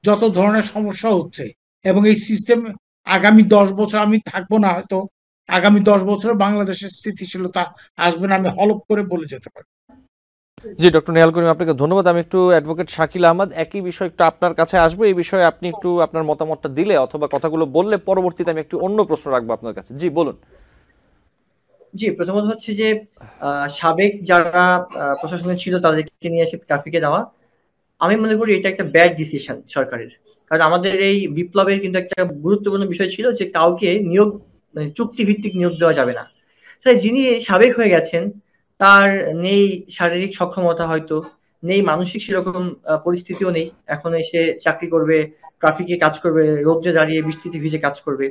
যত ধরনের সমস্যা হচ্ছে। এবং এই সিস্টেম আগামী 10 বছর আমি থাকবো না, হয়তো আগামী 10 বছরে বাংলাদেশের স্থিতিশীলতা আসবে না, আমি হলপ করে বলে যেতে পারি। জি ডক্টর নেহাল করিম, আপনাকে ধন্যবাদ। আমি একটু অ্যাডভোকেট শাকিল আহমদ, একই বিষয় একটু আপনার কাছে আসবো। এই বিষয়ে আপনি একটু আপনার মতামতটা দিলে অথবা কথাগুলো বললে পরবর্তীতে আমি একটু অন্য প্রশ্ন রাখবো আপনার কাছে। জি বলুন। জি, প্রথমত হচ্ছে যে সাবেক যারা প্রশাসনে ছিল তাদেরকে নিয়ে এসে ট্রাফিকে দেওয়া, আমি মনে করি এটা একটা ব্যাড ডিসিশন সরকারের। কারণ আমাদের এই বিপ্লবের কিন্তু একটা গুরুত্বপূর্ণ বিষয় ছিল যে কাউকে নিয়োগ মানে চুক্তি ভিত্তিক নিয়োগ দেওয়া যাবে না। তাই যিনি সাবেক হয়ে গেছেন তার নেই শারীরিক সক্ষমতা হয়তো, নেই, মানসিক সেরকম পরিস্থিতিও নেই। এখন এসে চাকরি করবে, ট্রাফিকে কাজ করবে, রোদ্রে দাঁড়িয়ে বৃষ্টিতে ভিজে কাজ করবে।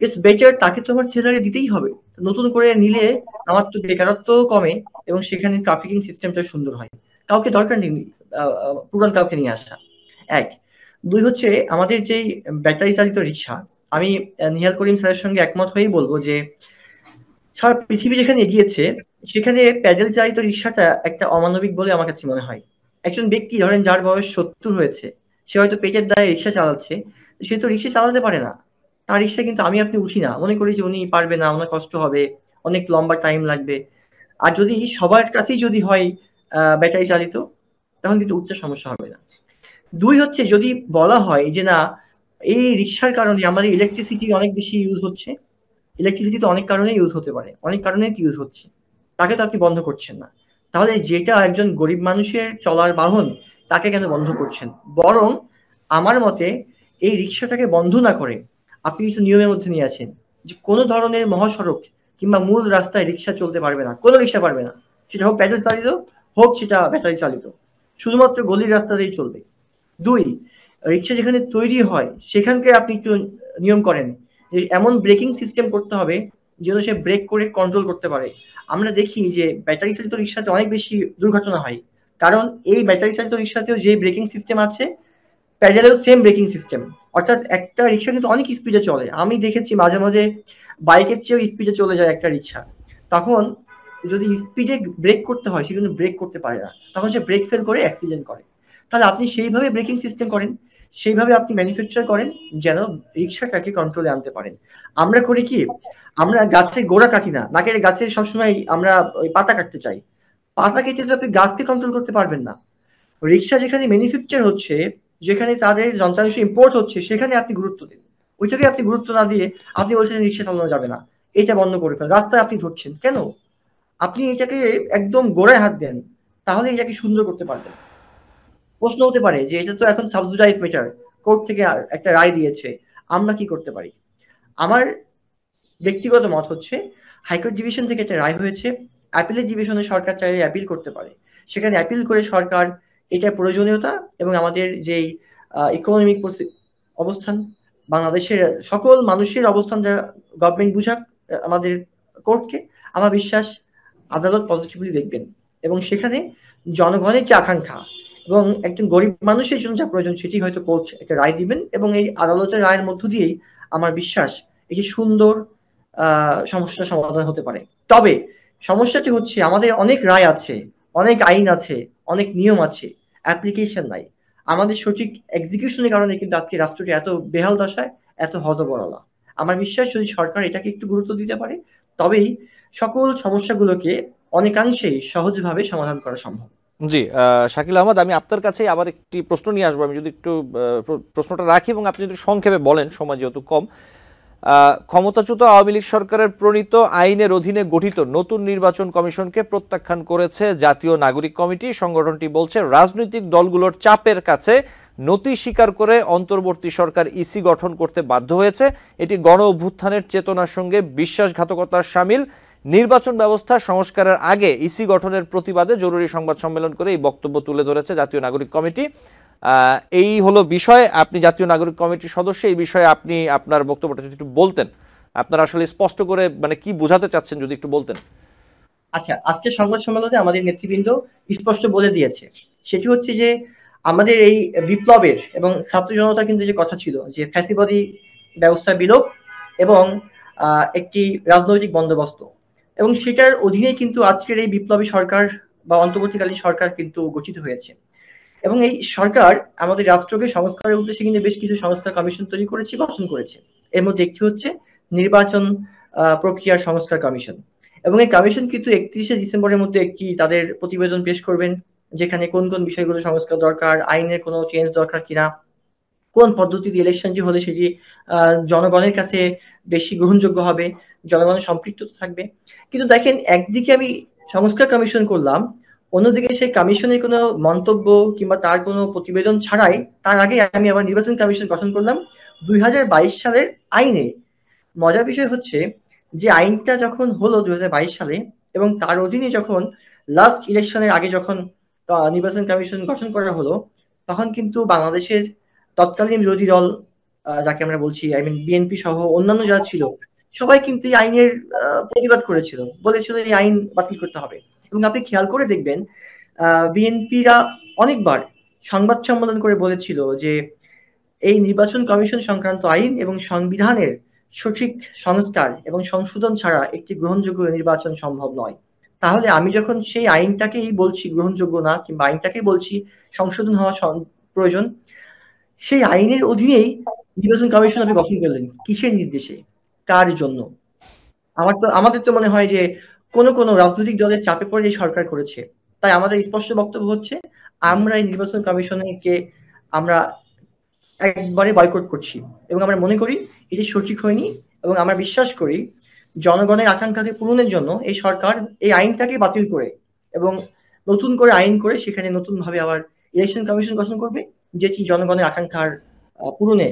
ইটস বেটার তাকে তো আমার স্যালারি দিতেই হবে। নতুন করে নিলে আমার তো বেকারত্ব কমে এবং সেখানে ট্রাফিকিং সিস্টেমটা সুন্দর হয়। কাউকে দরকার নেই পুরান কাউকে নিয়ে আসা। এক। দুই হচ্ছে আমাদের যেই ব্যাটারি চালিত রিক্সা, আমি নিহাল করিম স্যারের সঙ্গে একমত হয়েই বলবো যে সারা পৃথিবী যেখানে এগিয়েছে সেখানে প্যাডেল চালিত রিক্সাটা একটা অমানবিক বলে আমার কাছে মনে হয়। একজন ব্যক্তি ধরেন যার বয়স 70 হয়েছে, সে হয়তো পেটের দায়ে রিক্সা চালাচ্ছে, সে তো রিক্সা চালাতে পারে না। তার রিক্সা কিন্তু আমি আপনি উঠি না, মনে করি যে উনি পারবে না, ওনার কষ্ট হবে, অনেক লম্বা টাইম লাগবে। আর যদি সবার কাছেই যদি হয় ব্যাটারি চালিত, তখন কিন্তু উঠতে সমস্যা হবে না। দুই হচ্ছে যদি বলা হয় যে না, এই রিক্সার কারণে আমাদের ইলেকট্রিসিটি অনেক বেশি ইউজ হচ্ছে, ইলেকট্রিসিটি তো অনেক কারণে ইউজ হতে পারে, অনেক কারণে ইউজ হচ্ছে, তাকে তো আপনি বন্ধ করছেন না। তাহলে যেটা একজন গরিব মানুষের চলার বাহন, তাকে কেন বন্ধ করছেন? বরং আমার মতে এই রিক্সাটাকে বন্ধ না করে আপনি কিছু নিয়মের মধ্যে নিয়ে আসেন যে কোনো ধরনের মহাসড়ক কিংবা মূল রাস্তায় রিক্সা চলতে পারবে না, কোনো রিক্সা পারবে না, সেটা হোক প্যাডেল চালিত, হোক সেটা ব্যাটারি চালিত, শুধুমাত্র গলির রাস্তাতেই চলবে। দুই, রিক্সা যেখানে তৈরি হয় সেখানকে আপনি একটু নিয়ম করেন যে এমন ব্রেকিং সিস্টেম করতে হবে যেন সে ব্রেক করে কন্ট্রোল করতে পারে। আমরা দেখি যে ব্যাটারি চালিত রিক্সাতে অনেক বেশি দুর্ঘটনা হয়, কারণ এই ব্যাটারি চালিত রিক্সাতেও যে ব্রেকিং সিস্টেম আছে, প্যাডেলেও সেম ব্রেকিং সিস্টেম। অর্থাৎ একটা রিক্সা কিন্তু অনেক স্পিডে চলে, আমি দেখেছি মাঝে মাঝে বাইকের চেয়েও স্পিডে চলে যায় একটা রিক্সা। তখন যদি স্পিডে ব্রেক করতে হয় সে কিন্তু ব্রেক করতে পারে না, তখন সে ব্রেক ফেল করে অ্যাক্সিডেন্ট করে। তাহলে আপনি সেইভাবে ব্রেকিং সিস্টেম করেন, সেইভাবে আপনি ম্যানুফ্যাকচার করেন যেন রিক্সাটাকে কন্ট্রোলে আনতে পারেন। আমরা করি কি, আমরা গাছের গোড়া কাটি না, নাকি গাছের সবসময় আমরা ওই পাতা কাটতে চাই। পাতা কেটে তো আপনি গাছকে কন্ট্রোল করতে পারবেন না। রিক্সা যেখানে ম্যানুফ্যাকচার হচ্ছে, যেখানে তাদের যন্ত্রাংশ ইম্পোর্ট হচ্ছে, সেখানে আপনি গুরুত্ব দিন। ওইটাকে আপনি গুরুত্ব না দিয়ে আপনি বলছেন রিক্সা চালানো যাবে না, এটা বন্ধ করে ফেলেন, রাস্তায় আপনি ধরছেন কেন? আপনি এটাকে একদম গোড়ায় হাত দেন, তাহলে এটাকে সুন্দর করতে পারবেন। প্রশ্ন হতে পারে যে এটা তো এখন সাবসিডাইজ মেটার, কোর্ট থেকে একটা রায় দিয়েছে, আমরা কি করতে পারি? আমার ব্যক্তিগত মত হচ্ছে হাইকোর্ট ডিভিশন থেকে একটা রায় হয়েছে, অ্যাপিলের ডিভিশনে সরকার চাইলে অ্যাপিল করতে পারে, সেখানে অ্যাপিল করে সরকার এটার প্রয়োজনীয়তা এবং আমাদের যেই ইকোনমিক অবস্থান, বাংলাদেশের সকল মানুষের অবস্থান, যারা গভর্নমেন্ট বুঝাক আমাদের কোর্টকে, আমার বিশ্বাস আদালত পজিটিভলি দেখবেন এবং সেখানে জনগণের যে আকাঙ্ক্ষা এবং একজন গরিব মানুষের জন্য যা প্রয়োজন সেটি হয়তো কোর্ট একটা রায় দিবেন এবং এই আদালতের রায়ের মধ্য দিয়েই আমার বিশ্বাস একটি সুন্দর সমস্যার সমাধান হতে পারে। তবে সমস্যাটি হচ্ছে আমাদের অনেক রায় আছে, অনেক আইন আছে, অনেক নিয়ম আছে, অ্যাপ্লিকেশন নাই। আমাদের সঠিক এক্সিকিউশনের কারণে কিন্তু আজকে রাষ্ট্রটি এত বেহাল দশায়, এত হযবরল। আমার বিশ্বাস যদি সরকার এটাকে একটু গুরুত্ব দিতে পারে, তবেই সকল সমস্যাগুলোকে অনেকাংশেই সহজভাবে সমাধান করা সম্ভব। জি, শাকিল আহমদ, আমি আপনার কাছে আবার একটি প্রশ্ন নিয়ে আসবো। আমি যদি একটু প্রশ্নটা রাখি এবং আপনি যদি সংক্ষেপে বলেন, সময় যেহেতু কম। ক্ষমতাচ্যুত আওয়ামী লীগ সরকারের প্রণীত আইনের অধীনে গঠিত নতুন নির্বাচন কমিশনকে প্রত্যাখ্যান করেছে জাতীয় নাগরিক কমিটি। সংগঠনটি বলছে রাজনৈতিক দলগুলোর চাপের কাছে নতি স্বীকার করে অন্তর্বর্তী সরকার ইসি গঠন করতে বাধ্য হয়েছে। এটি গণ অভ্যুত্থানের চেতনার সঙ্গে বিশ্বাসঘাতকতার শামিল। নির্বাচন ব্যবস্থা সংস্কারের আগে ইসি গঠনের প্রতিবাদে জরুরি সংবাদ সম্মেলন করে এই বক্তব্য তুলে ধরেছে জাতীয় নাগরিক কমিটি। এই হলো বিষয়। আপনি জাতীয় নাগরিক কমিটির সদস্য, এই বিষয়ে আপনি আপনার বক্তব্যটা যদি একটু বলতেন, আপনারা আসলে স্পষ্ট করে মানে কি বোঝাতে চাচ্ছেন যদি একটু বলতেন। আচ্ছা, আজকে সংবাদ সম্মেলনে আমাদের নেতৃবৃন্দ স্পষ্ট বলে দিয়েছে, সেটি হচ্ছে যে আমাদের এই বিপ্লবের এবং ছাত্র জনতা কিন্তু যে কথা ছিল যে ফ্যাসিবাদী ব্যবস্থা বিলোপ এবং একটি রাজনৈতিক বন্দোবস্ত, এবং সেটার অধীনে কিন্তু আজকের এই বিপ্লবী সরকার বা অন্তর্বর্তীকালীন সরকার কিন্তু গঠিত হয়েছে। এবং এই সরকার আমাদের রাষ্ট্রকে সংস্কারের উদ্দেশ্যে কিন্তু বেশ কিছু সংস্কার কমিশন তৈরি করেছে, গঠন করেছে। এর মধ্যে একটি হচ্ছে নির্বাচন প্রক্রিয়ার সংস্কার কমিশন, এবং এই কমিশন কিন্তু 31শে ডিসেম্বরের মধ্যে একটি তাদের প্রতিবেদন পেশ করবেন, যেখানে কোন কোন বিষয়গুলো সংস্কার দরকার, আইনের কোনো চেঞ্জ দরকার কিনা, কোন পদ্ধতিতে ইলেকশনটি হলে সেটি জনগণের কাছে বেশি গ্রহণযোগ্য হবে, জনগণের সম্পৃক্ততা থাকবে। কিন্তু দেখেন, একদিকে আমি সংস্কার কমিশন করলাম, অন্যদিকে সেই কমিশনের কোনো মন্তব্য কিংবা তার কোনো প্রতিবেদন ছাড়াই তার আগে আমি আবার নির্বাচন কমিশন গঠন করলাম 2022 সালের আইনে। মজার বিষয় হচ্ছে যে আইনটা যখন হলো 2022 সালে এবং তার অধীনে যখন লাস্ট ইলেকশনের আগে যখন নির্বাচন কমিশন গঠন করা হলো, তখন কিন্তু বাংলাদেশের তৎকালীন বিরোধী দল, যাকে আমরা বলছি বিএনপি সহ অন্যান্য যারা ছিল, সবাই কিন্তু এই আইনের প্রতিবাদ করেছিল, বলেছিল এই আইন বাতিল করতে হবে। এবং আপনি খেয়াল করে দেখবেন বিএনপিরা অনেকবার সংবাদ সম্মেলন করে বলেছিল যে এই নির্বাচন কমিশন সংক্রান্ত আইন এবং সংবিধানের সঠিক সংস্কার এবং সংশোধন ছাড়া একটি গ্রহণযোগ্য নির্বাচন সম্ভব নয়। তাহলে আমি যখন সেই আইনটাকেই বলছি গ্রহণযোগ্য না, কিংবা আইনটাকেই বলছি সংশোধন হওয়া প্রয়োজন, সেই আইনের অধীনেই নির্বাচন কমিশন আপনি গঠন করলেন কিসের নির্দেশে, কার জন্য? আমাদের তো মনে হয় যে কোন কোন রাজনৈতিক দলের চাপে পড়ে এই সরকার করেছে। তাই আমাদের স্পষ্ট বক্তব্য হচ্ছে, আমরা এই নির্বাচন কমিশনকে আমরা একবারে বয়কট করছি এবং আমরা মনে করি এটি সঠিক হয়নি। এবং আমরা বিশ্বাস করি জনগণের আকাঙ্ক্ষাকে পূরণের জন্য এই সরকার এই আইনটাকে বাতিল করে এবং নতুন করে আইন করে সেখানে নতুন ভাবে আবার ইলেকশন কমিশন গঠন করবে, যেটি জনগণের আকাঙ্ক্ষার পূরণে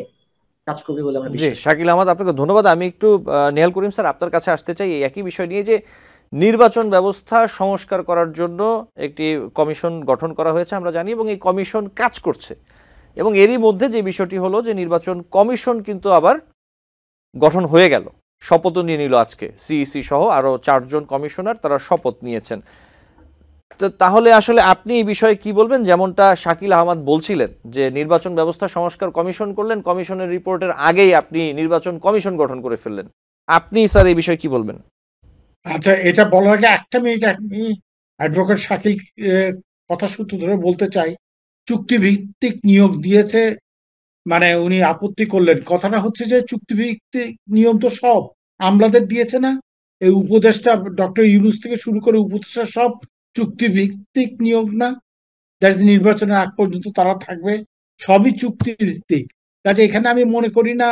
কাজ করবে বলে আমরা জি, বিশ্বাস করি। শাকিল আহমদ, আপনাকে ধন্যবাদ। আমি একটু নেহাল করিম স্যার আপনার কাছে আসতে চাই এই একই বিষয় নিয়ে, যে নির্বাচন ব্যবস্থা সংস্কার করার জন্য একটি কমিশন গঠন করা হয়েছে আমরা জানি, এবং এই কমিশন কাজ করছে, এবং এরই মধ্যে যে বিষয়টি হলো যে নির্বাচন কমিশন কিন্তু আবার গঠন হয়ে গেল, শপথও নিয়ে নিল আজকে, সিইসি সহ আরও 4 জন কমিশনার তারা শপথ নিয়েছেন। তো তাহলে আসলে আপনি এই বিষয়ে কি বলবেন? যেমনটা শাকিল আহমদ বলছিলেন যে নির্বাচন ব্যবস্থা সংস্কার কমিশন করলেন, কমিশনের রিপোর্টের আগেই আপনি নির্বাচন কমিশন গঠন করে ফেললেন, আপনি স্যার এই বিষয়ে কি বলবেন? আচ্ছা, এটা বলার আগে একটা মিনিট আমি অ্যাডভোকেট শাকিল কথা সূত্র ধরে বলতে চাই। চুক্তিভিত্তিক নিয়োগ দিয়েছে মানে উনি আপত্তি করলেন, কথাটা হচ্ছে যে চুক্তিভিত্তিক নিয়ম তো সব আমলাদের দিয়েছে না, এই উপদেষ্টা ডক্টর ইউনূস থেকে শুরু করে উপদেষ্টা সব চুক্তিভিত্তিক নিয়োগ না? দ্যাট ইজ নির্বাচনের আগ পর্যন্ত তারা থাকবে, সবই চুক্তিভিত্তিক। কাজে এখানে আমি মনে করি না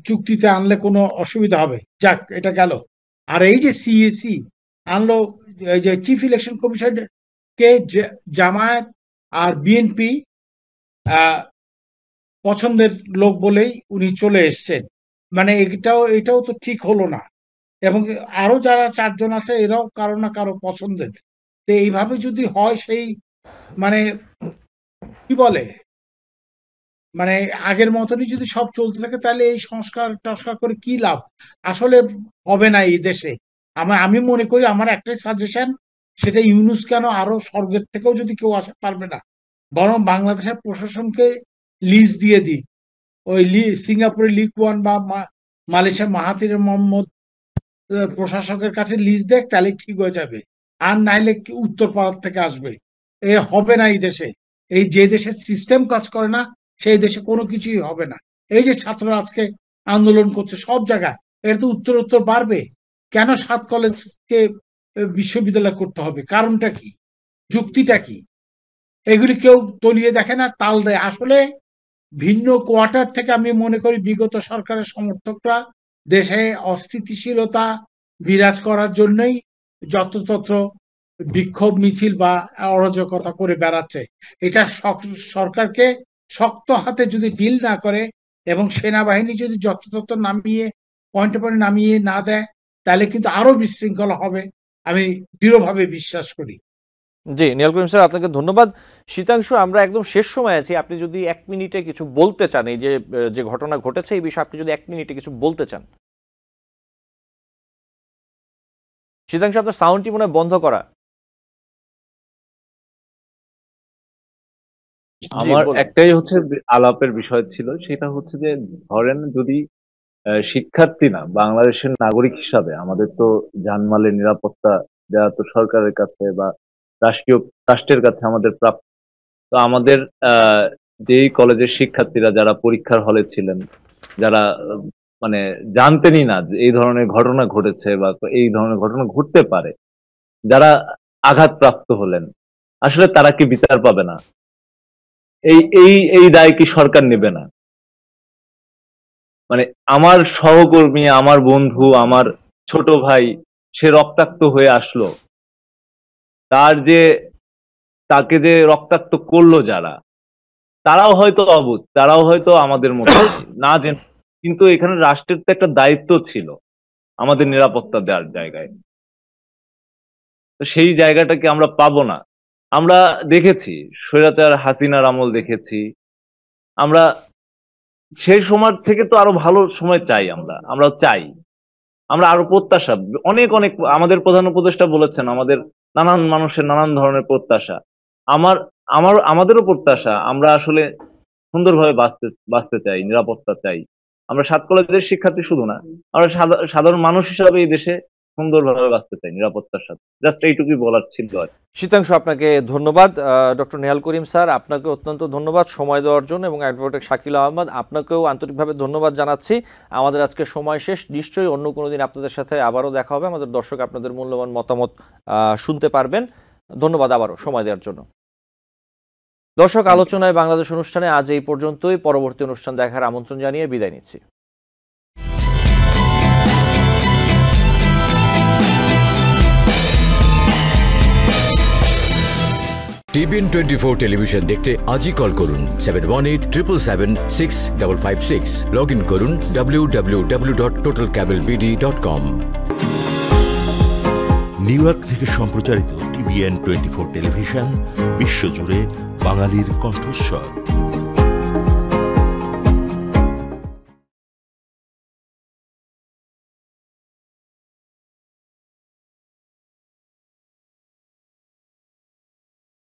চুক্তিতে আনলে কোনো অসুবিধা হবে। যাক, এটা গেল। আর এই যে সিএসি আনলো, এই যে চিফ ইলেকশন কমিশন কে জামায়াত আর বিএনপি পছন্দের লোক বলেই উনি চলে এসছেন, মানে এটাও তো ঠিক হলো না। এবং আরো যারা 4 জন আছে এরাও কারো না কারো পছন্দের। তো এইভাবে যদি হয়, সেই মানে কি বলে, মানে আগের মতনই যদি সব চলতে থাকে, তাহলে এই সংস্কার টস্কার করে কি লাভ? আসলে হবে না এই দেশে। আমি মনে করি, আমার একটাই সাজেশন, সেটা ইউনূস কেন, আরো স্বর্গের থেকেও যদি কেউ আসে পারবে না, বরং বাংলাদেশের প্রশাসনকে লিজ দিয়ে দিই। ওই সিঙ্গাপুরের লিক ওয়ান বা মালয়েশিয়ার মাহাথির মোহাম্মদ প্রশাসকের কাছে লিজ দেখ, তাহলে ঠিক হয়ে যাবে। আর নাইলে উত্তর পাড়ার থেকে আসবে। এ হবে না এই দেশে। এই যে দেশের সিস্টেম কাজ করে না, সেই দেশে কোনো কিছুই হবে না। এই যে ছাত্ররা আজকে আন্দোলন করছে সব জায়গায়, এটা তো উত্তর উত্তর বাড়বে। কেন 7 কলেজকে বিশ্ববিদ্যালয় করতে হবে? কারণটা কি? যুক্তিটা কি? এগুলি কেউ তলিয়ে দেখে না, তাল দেয়। আসলে ভিন্ন কোয়ার্টার থেকে আমি মনে করি বিগত সরকারের সমর্থকরা দেশে অস্থিতিশীলতা বিরাজ করার জন্যই যত্রতত্র বিক্ষোভ মিছিল বা অরাজকতা করে বেড়াচ্ছে। এটা সরকারকে শক্ত হাতে যদি ডিল না করে এবং সেনাবাহিনী যদি যত্রতত্র নামিয়ে পয়েন্টে পয়েন্টে নামিয়ে না দেয়, তাহলে কিন্তু আরো বিশৃঙ্খলা হবে, আমি দৃঢ়ভাবে বিশ্বাস করি। জি, নেহাল করিম স্যার আপনাকে ধন্যবাদ। শীতাংশু, আমরা একদম শেষ সময় আছি, আপনি যদি 1 মিনিটে কিছু বলতে চান, এই যে যে ঘটনা ঘটেছে এই বিষয়ে আপনি যদি 1 মিনিটে কিছু বলতে চান। শীতাংশু, আপনার সাউন্ডটি মনে হয় বন্ধ করা। আমার একটাই হচ্ছে আলাপের বিষয় ছিল, সেটা হচ্ছে যে ধরেন যদি শিক্ষার্থী না, বাংলাদেশের নাগরিক হিসাবে আমাদের তো জানমালের নিরাপত্তা দেওয়া তো সরকারের কাছে বা রাষ্ট্রের কাছে আমাদের প্রাপ্য। তো আমাদের যেই কলেজের শিক্ষার্থীরা যারা পরীক্ষার হলে ছিলেন, যারা মানে জানতেনই না যে এই ধরনের ঘটনা ঘটেছে বা এই ধরনের ঘটনা ঘটতে পারে, যারা আঘাতপ্রাপ্ত হলেন, আসলে তারা কি বিচার পাবে না? এই এই এই দায় কি সরকার নেবে না? মানে আমার সহকর্মী, আমার বন্ধু, আমার ছোট ভাই, সে রক্তাক্ত হয়ে আসলো, তাকে যে রক্তাক্ত করলো যারা, তারাও হয়তো অবুঝ, তারাও হয়তো আমাদের মতো না জেনে, কিন্তু এখানে রাষ্ট্রের তো একটা দায়িত্ব ছিল আমাদের নিরাপত্তা দেওয়ার জায়গায়। তো সেই জায়গাটাকে আমরা পাবো না। আমরা দেখেছি স্বৈরাচার হাসিনার আমল দেখেছি, আমরা সেই সময় থেকে তো আরো ভালো সময় চাই, আমরা চাই, আমরা আরো প্রত্যাশা অনেক অনেক, আমাদের প্রধান উপদেষ্টা বলেছেন আমাদের নানান মানুষের নানান ধরনের প্রত্যাশা, আমার আমাদেরও প্রত্যাশা, আমরা আসলে সুন্দরভাবে বাঁচতে চাই, নিরাপত্তা চাই। আমরা 7 কলেজের শিক্ষার্থী শুধু না, আমরা সাধারণ মানুষ হিসাবে এই দেশে সুন্দরভাবে বাঁচতে চাই নিরাপত্তার সাথে। জাস্ট এইটুকুই বলার ছিল আর কি। শীতাংশু, আপনাকে ধন্যবাদ। ডক্টর নেহাল করিম স্যার, আপনাকে অত্যন্ত ধন্যবাদ সময় দেওয়ার জন্য, এবং অ্যাডভোকেট শাকিল আহমদ, আপনাকেও আন্তরিকভাবে ধন্যবাদ জানাচ্ছি। আমাদের আজকে সময় শেষ, নিশ্চয়ই অন্য কোনো দিন আপনাদের সাথে আবারও দেখা হবে, আমাদের দর্শক আপনাদের মূল্যবান মতামত শুনতে পারবেন। ধন্যবাদ আবারও সময় দেওয়ার জন্য। দর্শক, আলোচনায় বাংলাদেশ অনুষ্ঠানে আজ এই পর্যন্তই। পরবর্তী অনুষ্ঠান দেখার আমন্ত্রণ জানিয়ে বিদায় নিচ্ছি। TBN 24 টেলিভিশন দেখতে আজই কল করুন 7187776556। লগ ইন করুন www.totalcablebd.com। নিউ ইয়র্ক থেকে সম্প্রচারিত TBN 24 টেলিভিশন বিশ্বজুড়ে বাঙালির কণ্ঠস্বর।